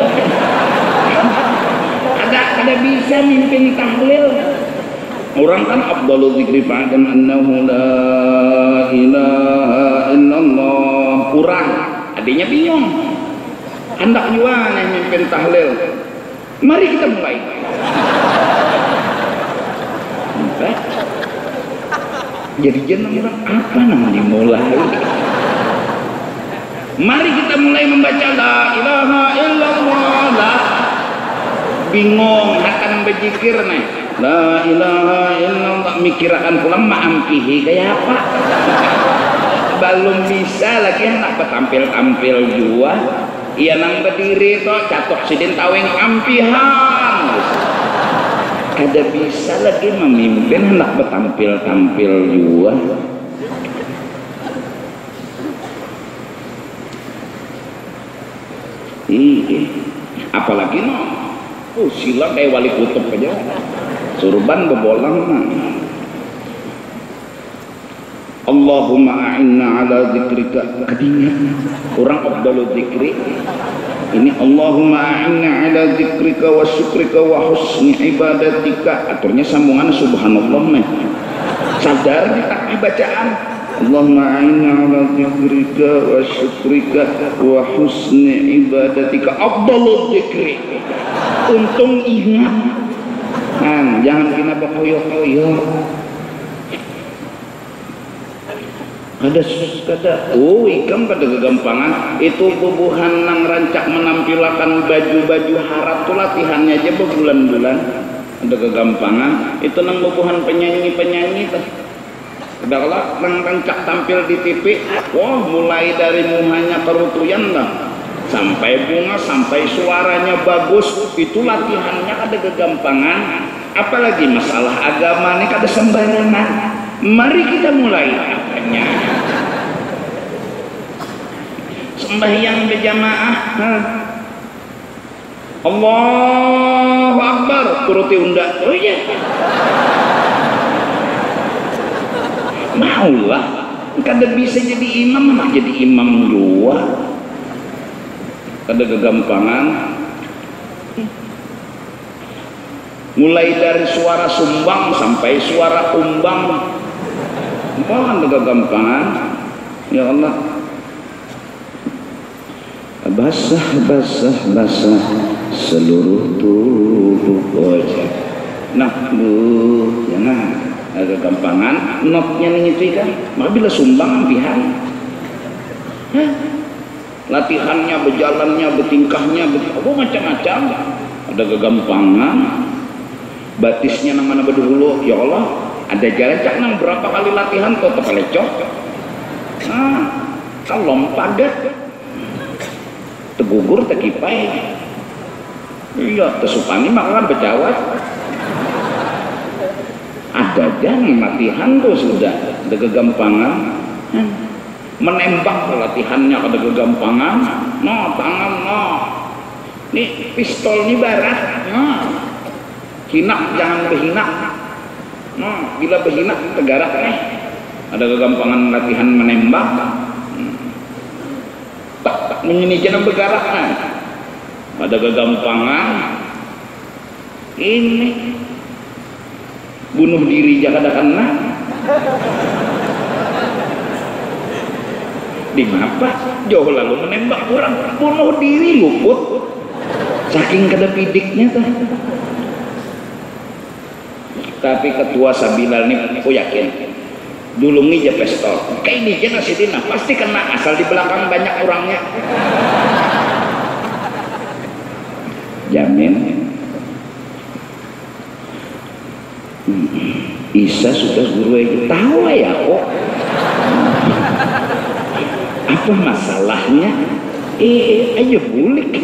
ada bisa mimpin tahlil orang kan afdhalu dzikri fa'lam annahu la ilaha illallah kurang adanya bingung hendak juga yang mimpin tahlil mari kita mulai jadi jeneng orang apa nama dimulai mari kita mulai membaca la ilaha illallah la bingung akan berzikir nih la ilaha illallah mikirakan pulang ma'ampihi kayak apa belum bisa lagi nak tampil-tampil juga iya nang berdiri toh catok sidin taweng ampihan ada bisa lagi memimpin nak bertampil-tampil juga apalagi no sila kayak wali kutub aja surban bebolang mah Allahumma a'inna ala zikrika kadingat orang afdalu zikri ini Allahumma a'inna ala zikrika wa syukrika wa husni ibadatika aturnya sambungan subhanallah nih sadar di tak bacaan Allahumma a'inna ala zikrika wa syukrika wa husni ibadatika afdalu zikri untung ingat kan jangan kena berkoyo-koyo kada ikam pada kegampangan itu bubuhan nang rancak menampilkan baju-baju harap tuh latihannya aja berbulan-bulan ada kegampangan itu nang bubuhan penyanyi-penyanyi tuh adalah nang rancak tampil di TV wah mulai dari mukanya kerutuyan lah sampai bunga sampai suaranya bagus itu latihannya ada kegampangan apalagi masalah agama ini kada sembarangan mari kita mulai apanya sembahyang berjamaah Allahu Akbar turuti unda oh iya maulah kada bisa jadi imam mah jadi imam juga ada kegampangan mulai dari suara sumbang sampai suara umbang mohon ada kegampangan ya Allah basah seluruh tubuh wajah nah jangan ada kegampangan notnya nih itu kan maka bila sumbang ambihan latihannya, berjalannya, bertingkahnya, macam-macam ada kegampangan batisnya nang mana berdulu ya Allah ada jalan cak nang berapa kali latihan kok terpelecok kalau padat tegugur tekipai iya tesupani maka kan berjawab ada jangan latihan tuh sudah ada kegampangan menembak latihannya ada kegampangan tangan nih pistol nih barat hinak jangan berhina bila berhina tegarak ada kegampangan latihan menembak tak ini jangan bergerak ada kegampangan ini bunuh diri jangan kena di mapa jauh lalu menembak orang bunuh diri luput saking kada pidiknya tuh. Tapi ketua Sabilal nih aku yakin dulu nih aja pistol kayak ini aja Sidina pasti kena asal di belakang banyak orangnya jamin. Isa sudah guru aja tahu ya kok apa masalahnya ayo bulik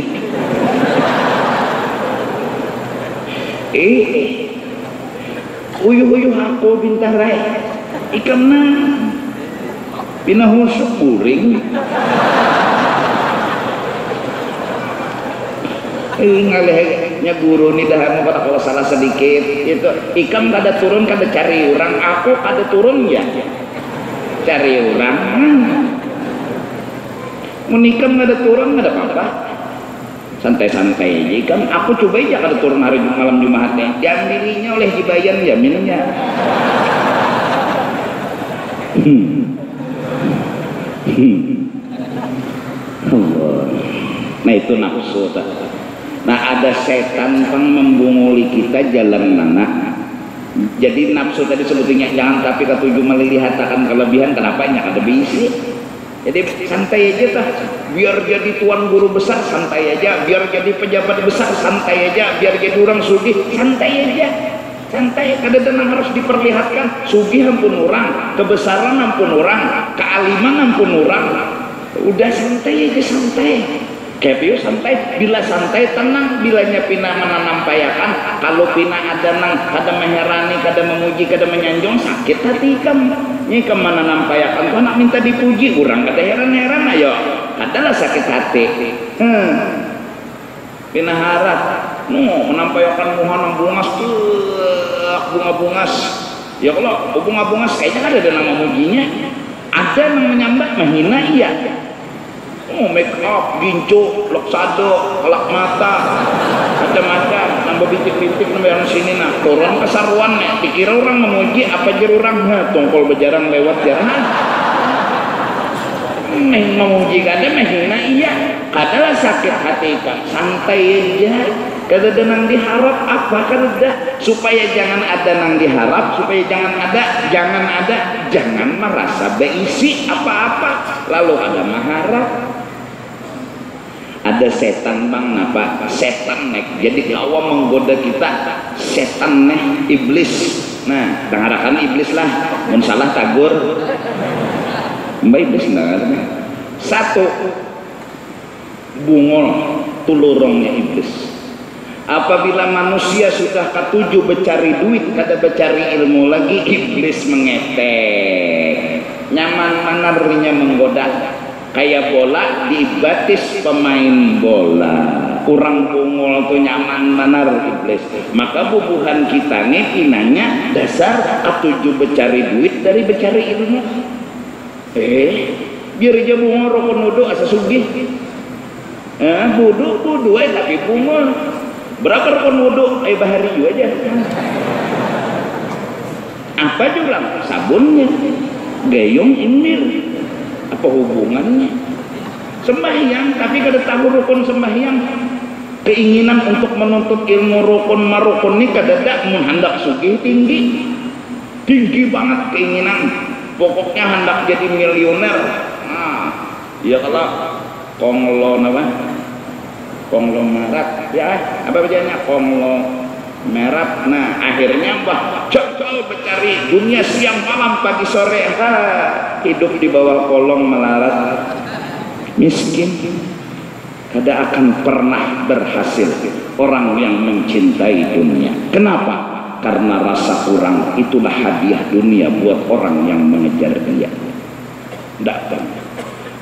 uyuh aku bintarai ikan pinahusuk buring ngalehnya guru nih dah mau kalau salah sedikit itu ikam kada turun kada cari orang aku kada turun ya cari orang menikam kada turun kada apa-apa santai-santai aja ikam aku coba aja kada turun hari malam Jumatnya jam dirinya oleh jibayan jaminnya Allah. Nah itu nafsu tak. Nah ada setan pang membunguli kita jalan mana. Jadi nafsu tadi sebetulnya jangan tapi ketujuh melihatakan kelebihan kenapa ada bisi. Jadi santai aja tah. Biar jadi tuan guru besar santai aja, biar jadi pejabat besar santai aja, biar jadi orang sugih santai aja. Santai, kadang-kadang harus diperlihatkan sugih ampun orang, kebesaran ampun orang, kealiman ampun orang. Udah santai aja santai. Kayak santai, bila santai tenang, bilanya pinah menampayakan, kalau pinah ada nang, kada mengherani, kada memuji, kada menyanjung, sakit hati ikam. Ini kemana nampayakan, kau nak minta dipuji, orang kada heran-heran ayo, kadalah sakit hati. Pinah harap, menampayakan muhanam bungas, bunga-bungas. Ya kalau bunga-bungas kayaknya ada nama mujinya, ada yang menyambat menghina iya. Make up, gincu, loksado, kolak mata, macam-macam, nambah bintik-bintik nambah sini nah, turun kesaruan nih, dikira orang memuji apa jer orang, tongkol bejarang lewat jarang. Memuji kada menghina iya, kadalah sakit hati kan, santai aja, kada ada nang diharap apa kada, supaya jangan ada nang diharap, supaya jangan ada, jangan merasa beisi apa-apa, lalu ada mengharap. Ada setan bang apa setan nek jadi lawa menggoda kita setan nek iblis nah tengarakan iblis lah mun salah tagur mbak iblis enggak satu bungol tulurongnya iblis apabila manusia sudah ketujuh bercari duit kada bercari ilmu lagi iblis mengetek nyaman manarnya menggoda kayak bola dibatis pemain bola kurang bungol tuh nyaman manar iblis maka bubuhan kita nih pinanya dasar ketujuh bercari duit dari bercari ilmu biar aja bungol rokok nuduh asa sugih budu tapi bungol berapa rokok nuduh bahari aja apa juga sabunnya gayung imir apa hubungannya sembahyang tapi kada tahu rukun sembahyang keinginan untuk menuntut ilmu rukun marukun ini kada ada hendak sugih tinggi banget keinginan pokoknya hendak jadi miliuner ya kalau konglomerat ya apa bacanya konglomerat nah akhirnya coba mencari dunia siang malam pagi sore hidup di bawah kolong melarat miskin tidak akan pernah berhasil orang yang mencintai dunia kenapa? karena rasa kurang. Itulah hadiah dunia buat orang yang mengejar dia. Tidak pernah.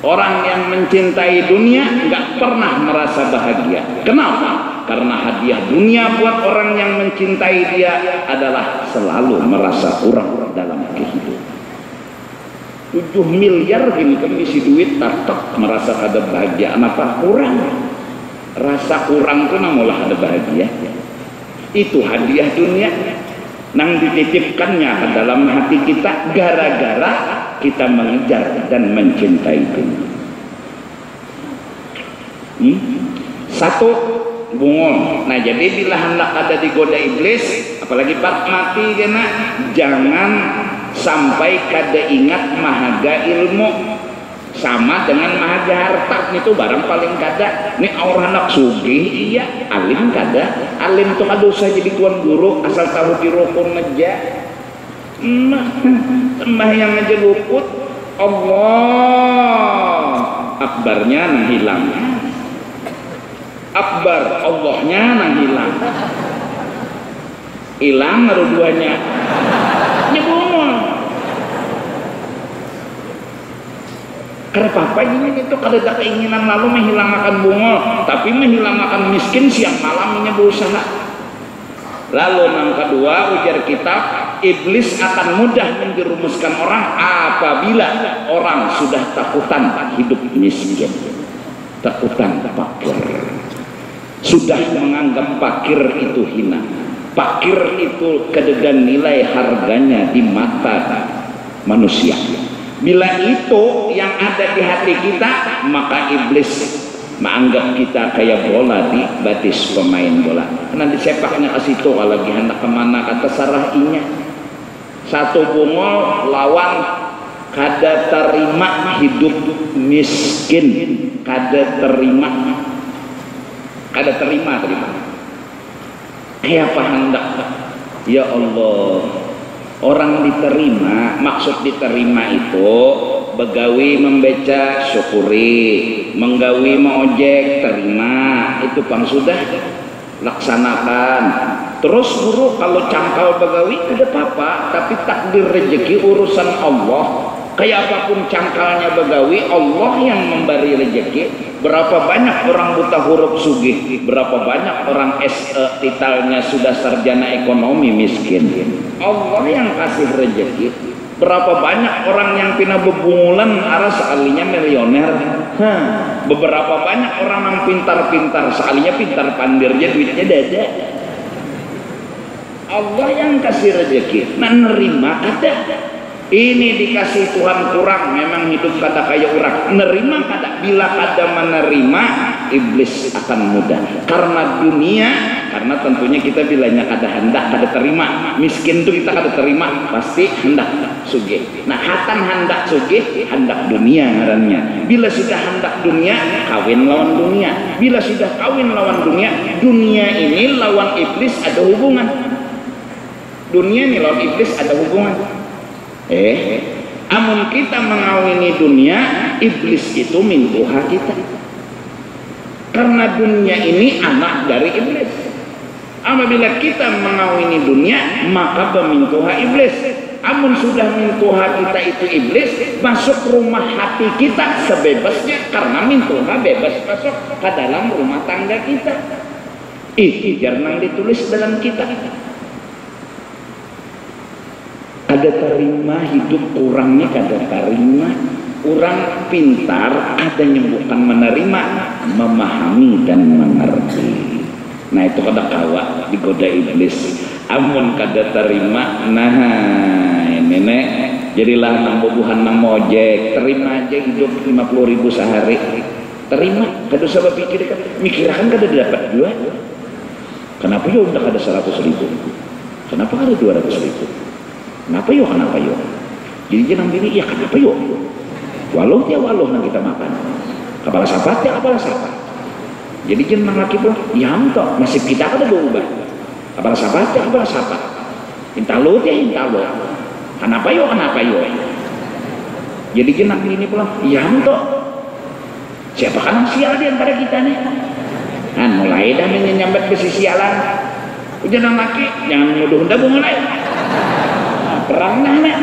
Orang yang mencintai dunia nggak pernah merasa bahagia. Kenapa? Karena hadiah dunia buat orang yang mencintai dia adalah selalu merasa kurang dalam kehidupan. 7 miliar gini kan isi duit tetap merasa ada bahagia. Kenapa? Kurang. Rasa kurang itu namulah ada bahagia. Itu hadiah dunia nang dititipkannya ke dalam hati kita gara-gara kita mengejar dan mencintai dunia. Satu, bungol. Nah jadi bila hendak ada digoda iblis, apalagi part mati kena, jangan sampai kada ingat mahaga ilmu. Sama dengan mahaga harta, itu barang paling kada. Ini orang anak sugih, iya, alim kada. Alim tuh kada usah jadi tuan guru, asal tahu dirukun aja. Sembahyang aja luput, Allah akbarnya nah hilang. Akbar Allahnya nah hilang. Hilang dua-duanya. Nyebungol. Karena apa ini itu kada ada keinginan lalu menghilangkan bungol, tapi menghilangkan miskin siang malamnya berusaha. Lalu yang kedua, ujar kitab, iblis akan mudah menjerumuskan orang apabila orang sudah takutan hidup miskin, takutan fakir, sudah menganggap fakir itu hina, fakir itu kedegan nilai harganya di mata manusia. Bila itu yang ada di hati kita, maka iblis menganggap kita kayak bola di batis pemain bola. Nanti sepaknya ke situ kalau lagi hendak kemana kata sarahinya. Satu bungol lawan kada terima hidup miskin, kada terima kayak apa hendak. Ya Allah, orang diterima, maksud diterima itu begawi membaca syukuri, menggawi mengojek terima, itu pang sudah laksanakan. Terus guru kalau cangkal begawi ada apa-apa, tapi takdir rezeki urusan Allah. Kayak apapun cangkalnya begawi, Allah yang memberi rezeki. Berapa banyak orang buta huruf sugih, berapa banyak orang SE titelnya sudah sarjana ekonomi miskin. Allah yang kasih rezeki. Berapa banyak orang yang pina bebungulan arah sekalinya milioner. Beberapa banyak orang yang pintar-pintar sekalinya pintar pandirnya duitnya dada. Allah yang kasih rezeki. Nah nerima ada. Ini dikasih Tuhan kurang, memang hidup kada kayak orang. Nerima kada, bila kada menerima, iblis akan mudah. Karena dunia, karena tentunya kita bilanya kada hendak, kada terima. Miskin tuh kita kada terima, pasti hendak sugih. Nah hatan hendak sugih, hendak dunia ngarannya. Bila sudah hendak dunia, kawin lawan dunia. Bila sudah kawin lawan dunia, dunia ini lawan iblis ada hubungan. Dunia ini lawan iblis ada hubungan. Amun kita mengawini dunia, iblis itu mintuha kita. Karena dunia ini anak dari iblis. Apabila kita mengawini dunia, maka pemintuha iblis. Amun sudah mintuha kita itu iblis, masuk rumah hati kita sebebasnya, karena mintuha bebas masuk ke dalam rumah tangga kita. Jarang ditulis dalam kitab. Ada terima hidup kurangnya kada terima. Orang pintar ada nyembuhkan menerima, memahami dan mengerti. Nah itu kada kawa digoda iblis. Amun kada terima, nah ini nek jadilah nang bobuhan nang mojek, terima aja hidup 50.000 sehari. Terima, kada usah berpikir kan, mikirkan kada dapat juga. Kenapa yo udah kada 100.000? Kenapa kada 200.000? Kenapa yo? Jadi jangan bini, ya kenapa yo? Walau dia walau nang kita makan. Kepala sapat ya kepala sapat. Jadi jangan laki pula, ya entok nasib kita kada berubah. Kepala sapat ya kepala sapat. Intalut ya intalut. Kenapa yo? Jadi jangan bini pula, ya entok. Siapa kan yang sial di antara kita nih? Kan mulai dah menyambat kesisialan. Jangan laki, jangan nuduh dah mulai. Perang dah.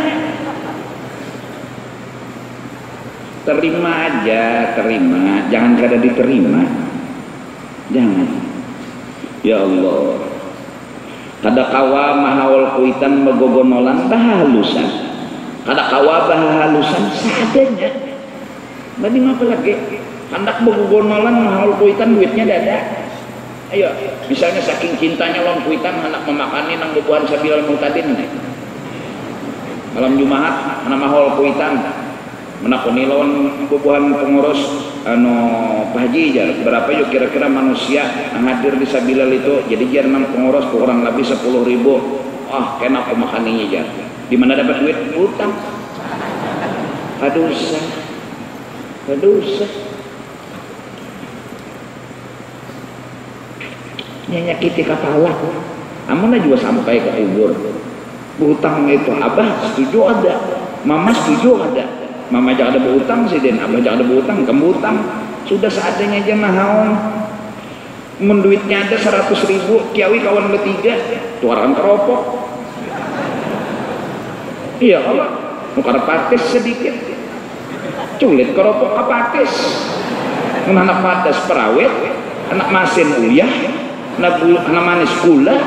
Terima aja, terima. Jangan kada diterima. Jangan. Ya Allah. Kada kawa mahawal kuitan megogonolan bahalusan. Kada kawa bahalusan seadanya. Tadi apa lagi? Hendak megogonolan mahawal kuitan duitnya dada. Ayo, misalnya saking cintanya lawan kuitan hendak memakani nang bubuhan sabilal mutadin. Malam Jumat ana mahawal kuitan. Menakuni lawan bubuhan pengurus Pak Haji jar berapa yuk kira-kira manusia yang hadir di sabilal itu, jadi jar nang pengurus kurang lebih 10.000. Kena aku makaninya jar. Di mana dapat duit? Utang. Adusa. Nyakiti kepala. Amun juga sampai ke kubur. Utang itu abah setuju ada, mama setuju ada. Mama jangan ada berutang sih den, abah jangan ada berutang, kamu utang. Sudah seadanya aja nahaon. Menduitnya ada 100.000, kiawi kawan bertiga, tuaran keropok. Iya kalau bukan patis sedikit, culit keropok kapatis. Anak padas perawet, anak masin uyah, anak manis gula,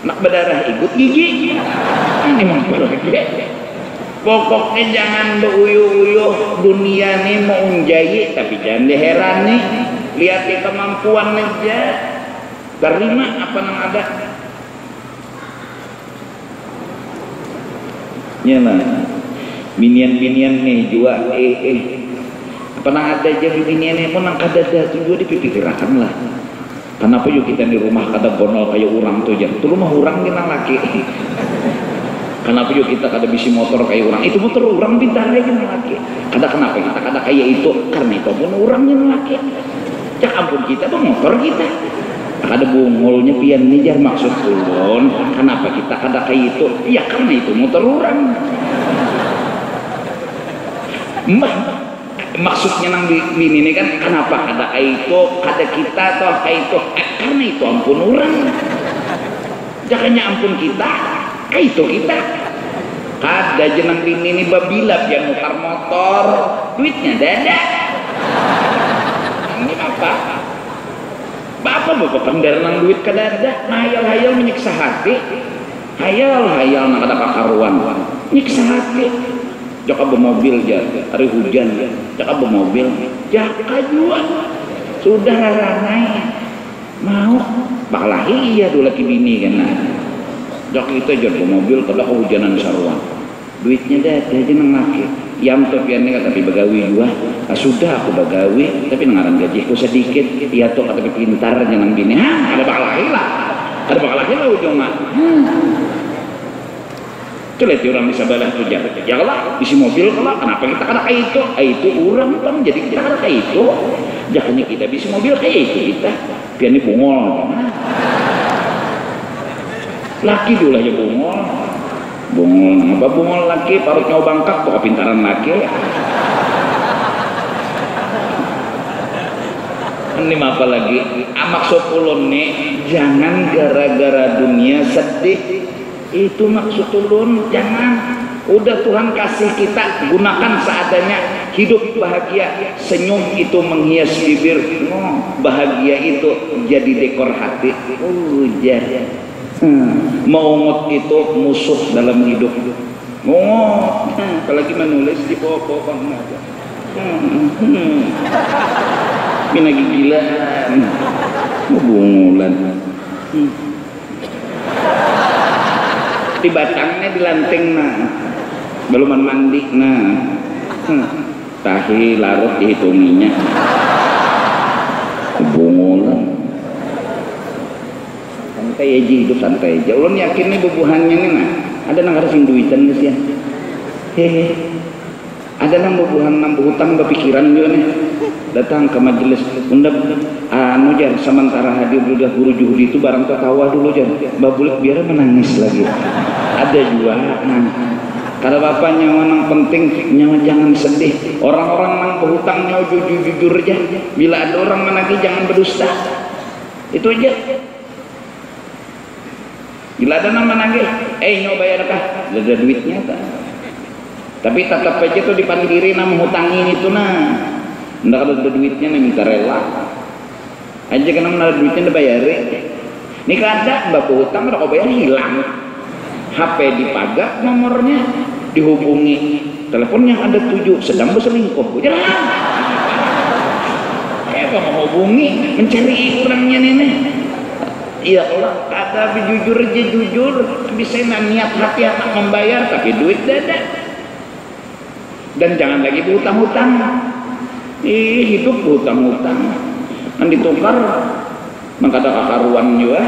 anak berdarah ikut gigi. Ini memang pokoknya jangan beuyuh-uyuh dunia nih mau unjayi, tapi jangan diherani. Lihat di kemampuan aja, terima apa yang ada. Nyala binian-binian nih jua apa yang ada aja binian nih mau nang kada ada tuh juga dipikirkan lah. Kenapa yuk kita di rumah kada bonol kayak orang tuh aja, tuh rumah orang kita laki. Kenapa yuk kita kada bisi motor kayak orang, itu motor orang pintar aja laki. Kenapa kita kada kayak itu, karena itu pun orangnya laki. Cak ampun kita tuh motor kita. Kada bungolnya pian nih jar maksud ulun. Kenapa kita kada kayak itu? Ya karena itu motor orang. Maksudnya nang bini ini kan kenapa kada itu, kada kita atau kayak itu? Karena itu ampun orang. Jangannya ampun kita. Itu kita kada jenang bini ini babila pian mutar motor duitnya dada. Ini apa bapak pendarang duit kada ada, hayal-hayal menyiksa hati, hayal-hayal nak ada kakaruan nyiksa hati. Jaka bermobil jar hari hujan, jaka bermobil jaka jua sudah naik mau bakalahi iya dulu laki bini kan. Jok kita jadi mobil kada kehujanan sarwan duitnya dah aja nang laki yam tuh piannya tapi bagawi juga. Sudah aku bagawi tapi nengaran gajiku sedikit ya tuh tapi pintar jangan bini ada bakal lagi lah ujungnya. Coba lihat orang bisa balas kerja ya lah isi mobil kalau kenapa kita kada kayak itu orang kan jadi kita kada kayak itu jangannya kita bisa mobil kayak itu kita piannya bungol laki dulu aja bungol apa bungol laki parut nyawa bangkak pokok pintaran laki. Ini apa lagi maksud ulun nih jangan gara-gara dunia sedih, itu maksud ulun. Jangan, udah Tuhan kasih kita gunakan seadanya, hidup bahagia, senyum itu menghias bibir, bahagia itu jadi dekor hati. Maungot itu musuh dalam hidup. Apalagi menulis di bawah-bawah aja. Ini lagi gila. Bungulan. Di batangnya dilanting belum mandi tahi larut dihitunginya. Bungulan. Santai aja hidup santai aja. Ulun yakin nih bubuhannya nih ada nang harus duitan guys ya. Ada nang bubuhan nang hutang berpikiran juga nih. Datang ke majelis undang jar sementara hadir udah guru juhudi itu barang tertawa dulu jar babulik biar menangis lagi. Ada juga kata bapaknya nang penting jangan sedih. Orang-orang nang berhutangnya jujur aja. Bila ada orang menagih jangan berdusta. Itu aja. Gila ada nama nage, nyoba bayar kah? Ada duitnya tak? Tapi tetap aja tuh dipanggirin sama hutangin itu nah. Nggak ada duitnya nih minta rela. Aja kan ada duitnya udah bayarin. Nih kada bapak hutang udah kau bayar hilang. HP dipagak nomornya, dihubungi teleponnya ada 7 sedang berselingkuh. Jangan. Apa mau hubungi mencari orangnya nih. Ya Allah, kata jujur aja jujur, bisa niat hati anak membayar tapi duit dada. Dan jangan lagi berhutang-hutang. Hidup berhutang-hutang. Kan ditukar, mengkata kakaruan juga.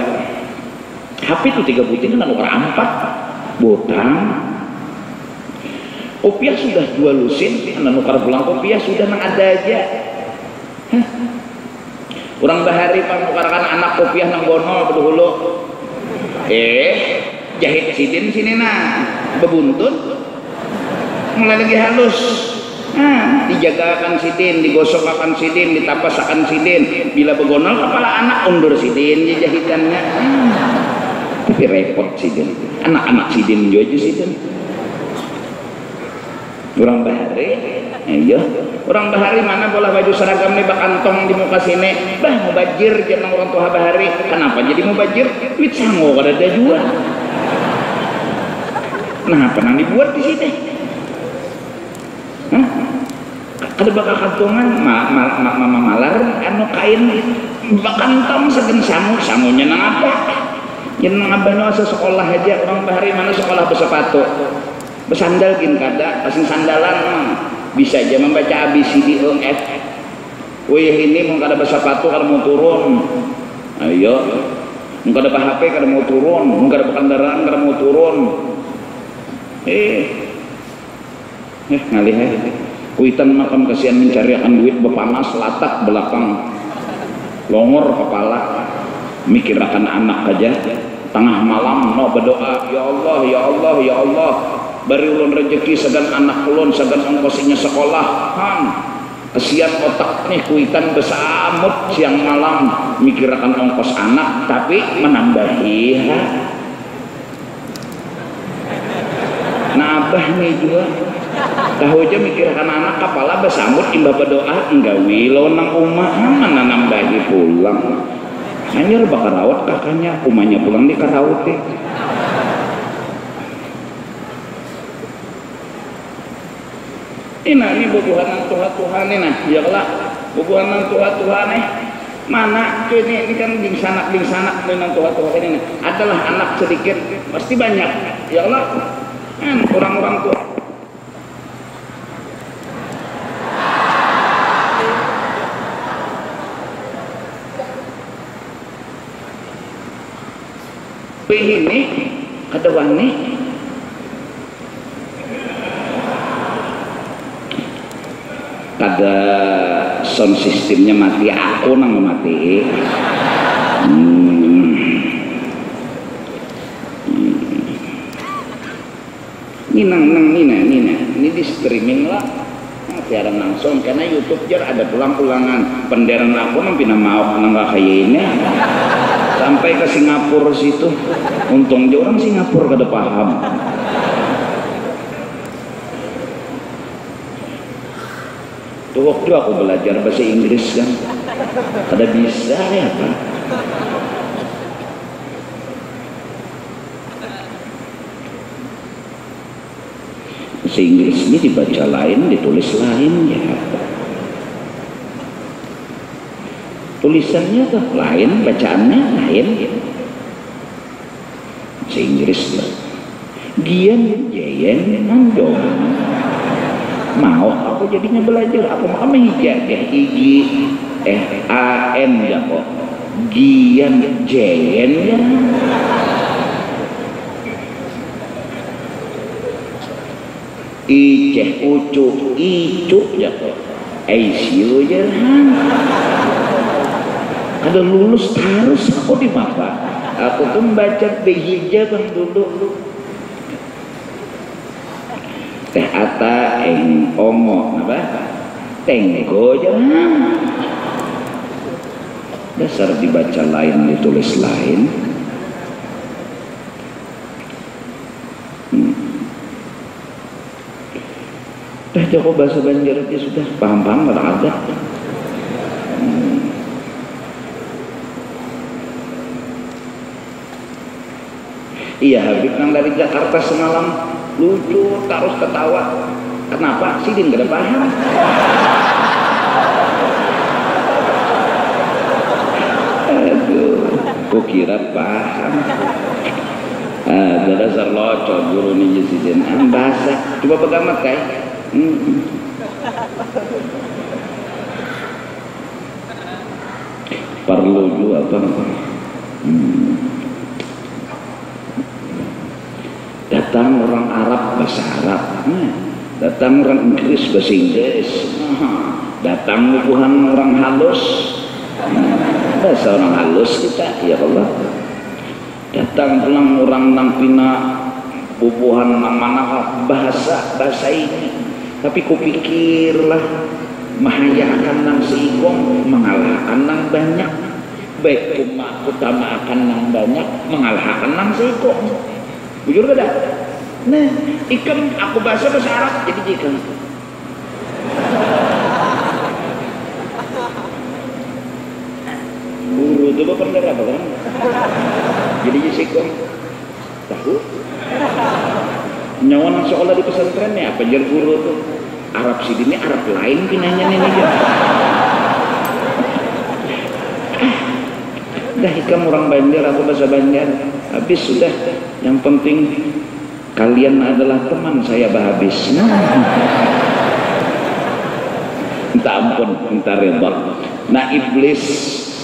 HP itu 3 butir kan nomor 4 butang. Kopiah sudah 2 lusin, anda nukar pulang kopiah sudah nang ada aja. Orang bahari panukarkan anak kopiah nang bono beduhulu. Jahit sidin sini nah bebuntun mulai lagi halus. Dijagakan sidin, digosokakan sidin, ditapasakan sidin. Bila begonol kepala anak undur sidin jahitannya. Tapi repot sidin. Anak-anak sidin juga sidin. Orang bahari, iya. Orang bahari mana bola baju seragam nih bak kantong di muka sini. Bah mau bajir jangan orang tua bahari. Kenapa jadi mau bajir? Duit sanggup kada ada jual. Nah, apa nang dibuat di sini? Kada bakal kantongan, malar anu kain bak kantong segen samunya nang apa? Yang nang abah asa sekolah aja orang bahari mana sekolah bersepatu. Bersandal gin kada, pasang sandalan bisa aja membaca ABCD EF. Wih ini mau kada bersepatu kada mau turun. Ayo, mau kada HP kada mau turun, mau kada kendaraan kada mau turun. Ngalih kuitan makam kasihan mencari akan duit bepanas latak belakang longor kepala mikir akan anak aja tengah malam no berdoa ya Allah ya Allah ya Allah bari ulun rezeki segan anak ulun segan ongkosinya sekolah kesian otak nih kuitan besamut siang malam mikir akan ongkos anak tapi menambahi nah abah nih juga tahu aja mikir akan anak kepala besamut imbah berdoa enggak wilau nang umah mana nambahi pulang hanya bakal rawat kakaknya umahnya pulang di karawat ini bubuhan Tuhan ini nah ya kelak bubuhan Tuhan mana ini kan dingsanak dengan Tuhan ini adalah anak sedikit pasti banyak ya kelak kan orang-orang tua ini ada wani ada sound sistemnya mati aku nang mati ini di streaming lah siaran langsung karena YouTube jar ada pulang-pulangan penderan aku nampi nama aku nggak kayak ini sampai ke Singapura situ untung aja orang Singapura kada paham tuh waktu aku belajar bahasa Inggris kan kada bisa ya Pak bahasa Inggris ini dibaca lain ditulis lain ya tulisannya tuh lain bacaannya lain bahasa Inggris lah gian jayen mandong mau aku jadinya belajar aku mau menghijabah igi an ya kok gian jayen ya iceh ucu icu ya kok ICU ya ada lulus harus aku di mapa aku tuh membaca behija bang dulu teh ata omo apa tenggo aja dasar dibaca lain ditulis lain kok bahasa Banjar aja sudah paham-paham nggak ada. Iya, Habib yang dari Jakarta semalam lucu terus ketawa. Kenapa? Sidin gak ada paham. Aduh, kok kira paham. Ada dasar locok guru nih Sidin. Bahasa, coba pegang makai. Perlu juga apa? Datang orang Arab bahasa Arab, datang orang Inggris bahasa Inggris, datang Tuhan orang halus, bahasa orang halus kita, ya Allah. Datang pulang orang Nampina, bubuhan nang mana bahasa ini. Tapi kupikirlah, mahayakan nang seigong, mengalahkan nang banyak. Baik utamakan nang banyak, mengalahkan nang seigong. Bujur gak dah? Nah, ikan aku bahasa Arab jadi ikan. Guru itu apa pernah apa kan? Jadi ikan. Tahu? Nyawa nang sekolah di pesantrennya apa jar guru tuh? Arab sini Arab lain pinanya nih. Dah ikam orang Banjar, aku bahasa Banjar. Habis sudah. Yang penting kalian adalah teman saya habis. Minta ampun, minta redha. Nah, iblis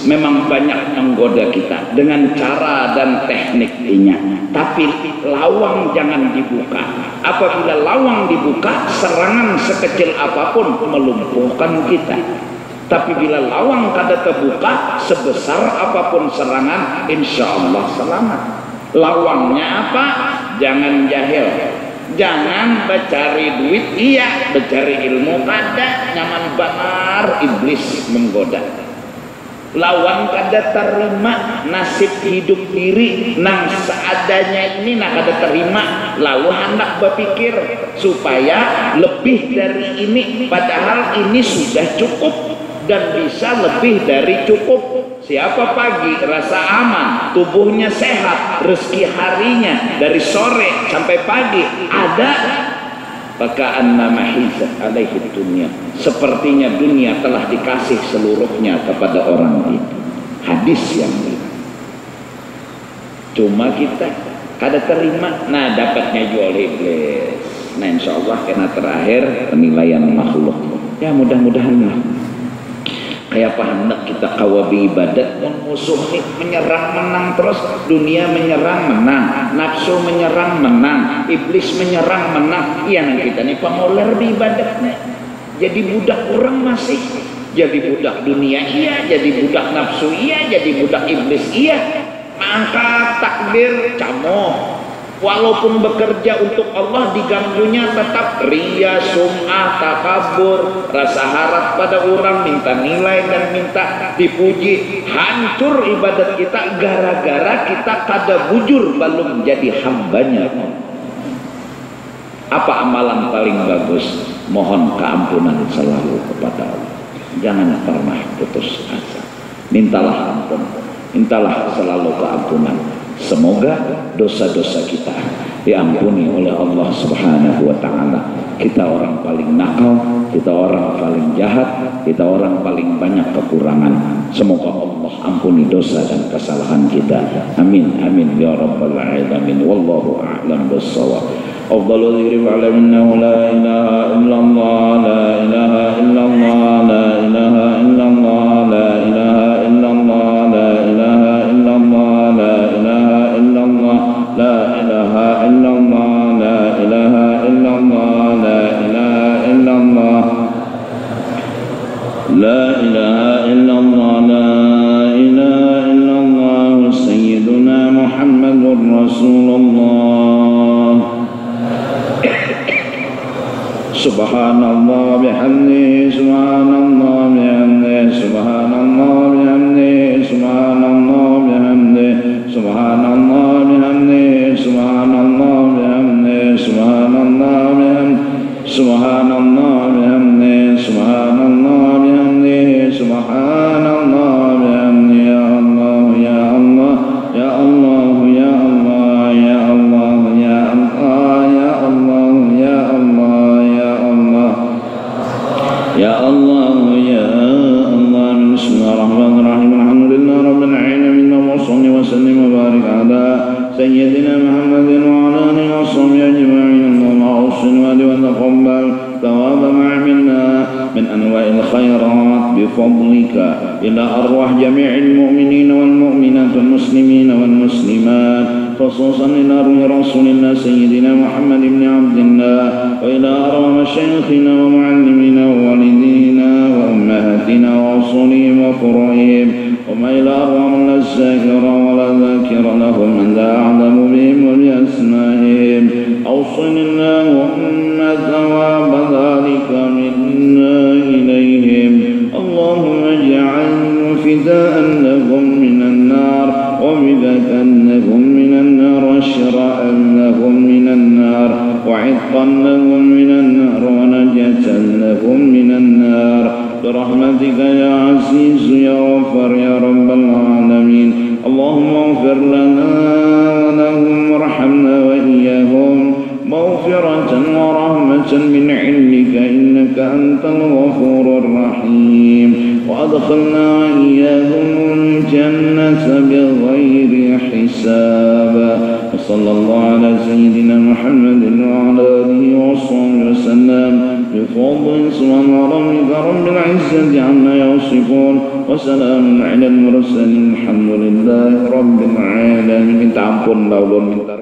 memang banyak menggoda kita dengan cara dan tekniknya. Tapi lawang jangan dibuka. Apabila lawang dibuka, serangan sekecil apapun melumpuhkan kita. Tapi bila lawang kada terbuka, sebesar apapun serangan, insya Allah selamat. Lawangnya apa? Jangan jahil, jangan mencari duit, iya, mencari ilmu kada, nyaman benar iblis menggoda. Lawan kada terima nasib hidup diri nang seadanya ini nak kada terima, lalu hendak berpikir supaya lebih dari ini, padahal ini sudah cukup dan bisa lebih dari cukup. Siapa pagi rasa aman, tubuhnya sehat, rezeki harinya dari sore sampai pagi ada, faka'anna mahizat alaihi dunia, sepertinya dunia telah dikasih seluruhnya kepada orang itu. Hadis yang ini. Cuma kita kada terima, nah dapatnya jual iblis. Nah insya Allah kena terakhir penilaian makhluk. Ya mudah-mudahan lah. Kayak hendak kita kawabi ibadat, musuh ini menyerang menang terus, dunia menyerang menang, nafsu menyerang menang, iblis menyerang menang. Iya nang kita nih pemoler di ibadatnya. Jadi budak orang masih, jadi budak dunia iya, jadi budak nafsu iya, jadi budak iblis iya. Maka takbir camoh. Walaupun bekerja untuk Allah, diganggunya tetap ria, sum'ah, takabur, rasa harap pada orang, minta nilai dan minta dipuji. Hancur ibadat kita gara-gara kita kada bujur belum jadi hambanya. Apa amalan paling bagus? Mohon keampunan selalu kepada Allah. Jangan pernah putus asa. Mintalah ampun, mintalah selalu keampunan. Semoga dosa-dosa kita diampuni oleh Allah Subhanahu wa ta'ala. Kita orang paling nakal, kita orang paling jahat, kita orang paling banyak kekurangan. Semoga Allah ampuni dosa dan kesalahan kita. Amin amin ya rabbal alamin. Wallahu a'lam bissawab. Afdalul dzikri wa'laminna la ilaha illallah, la ilaha illallah, la ilaha illallah, la ilaha illallah, la ilaha illallah, la ilaha illallah, la ilaha illallah, la ilaha illallah, la ilaha illallah, la ilaha illallah, la ilaha illallah, sayyiduna Muhammadur Rasulullah. Subhanallah bihamdihi, subhanallah bihamdihi, subhanallah bihamdihi, subhanallah bihamdihi, subhanallah bihamdihi, subhanallah bihamdihi, subhanallah bihamdihi, subhanallah على سيدنا محمد وعلى آله وصحبه أجمعين. اللهم أحسن وتقبل ثواب ما عملنا من أنواع الخيرات بفضلك إلى أرواح جميع المؤمنين والمؤمنات والمسلمين والمسلمات، خصوصا إلى روح رسول الله سيدنا محمد بن عبد الله، وإلى أرواح مشايخنا ومعلمينا ووالدينا وأمهاتنا وأصولهم وفروعهم، وما إلى أرواح لا الذاكر ولا ذاكر لهم من لا أعلم بهم وبأسمائهم. أوصل اللهم ثواب ذلك منا إليهم. اللهم اجعل فداء لهم من النار، وبذاك لهم من النار، وشراء لهم من النار، وعتقا لهم من النار، ونجاة لهم من النار، برحمتك يا عزيز يا غفار يا رب العالمين. اللهم اغفر لنا ولهم وارحمنا وإياهم مغفرة ورحمة من عندك إنك أنت الغفور الرحيم، وأدخلنا وإياهم الجنة بغير حساب. وصلى الله على سيدنا محمد وعلى آله وصحبه وسلم بفضل سبحان ربك رب العزة عما يصفون وسلام على المرسلين الحمد لله رب العالمين. Minta ampun Allah, minta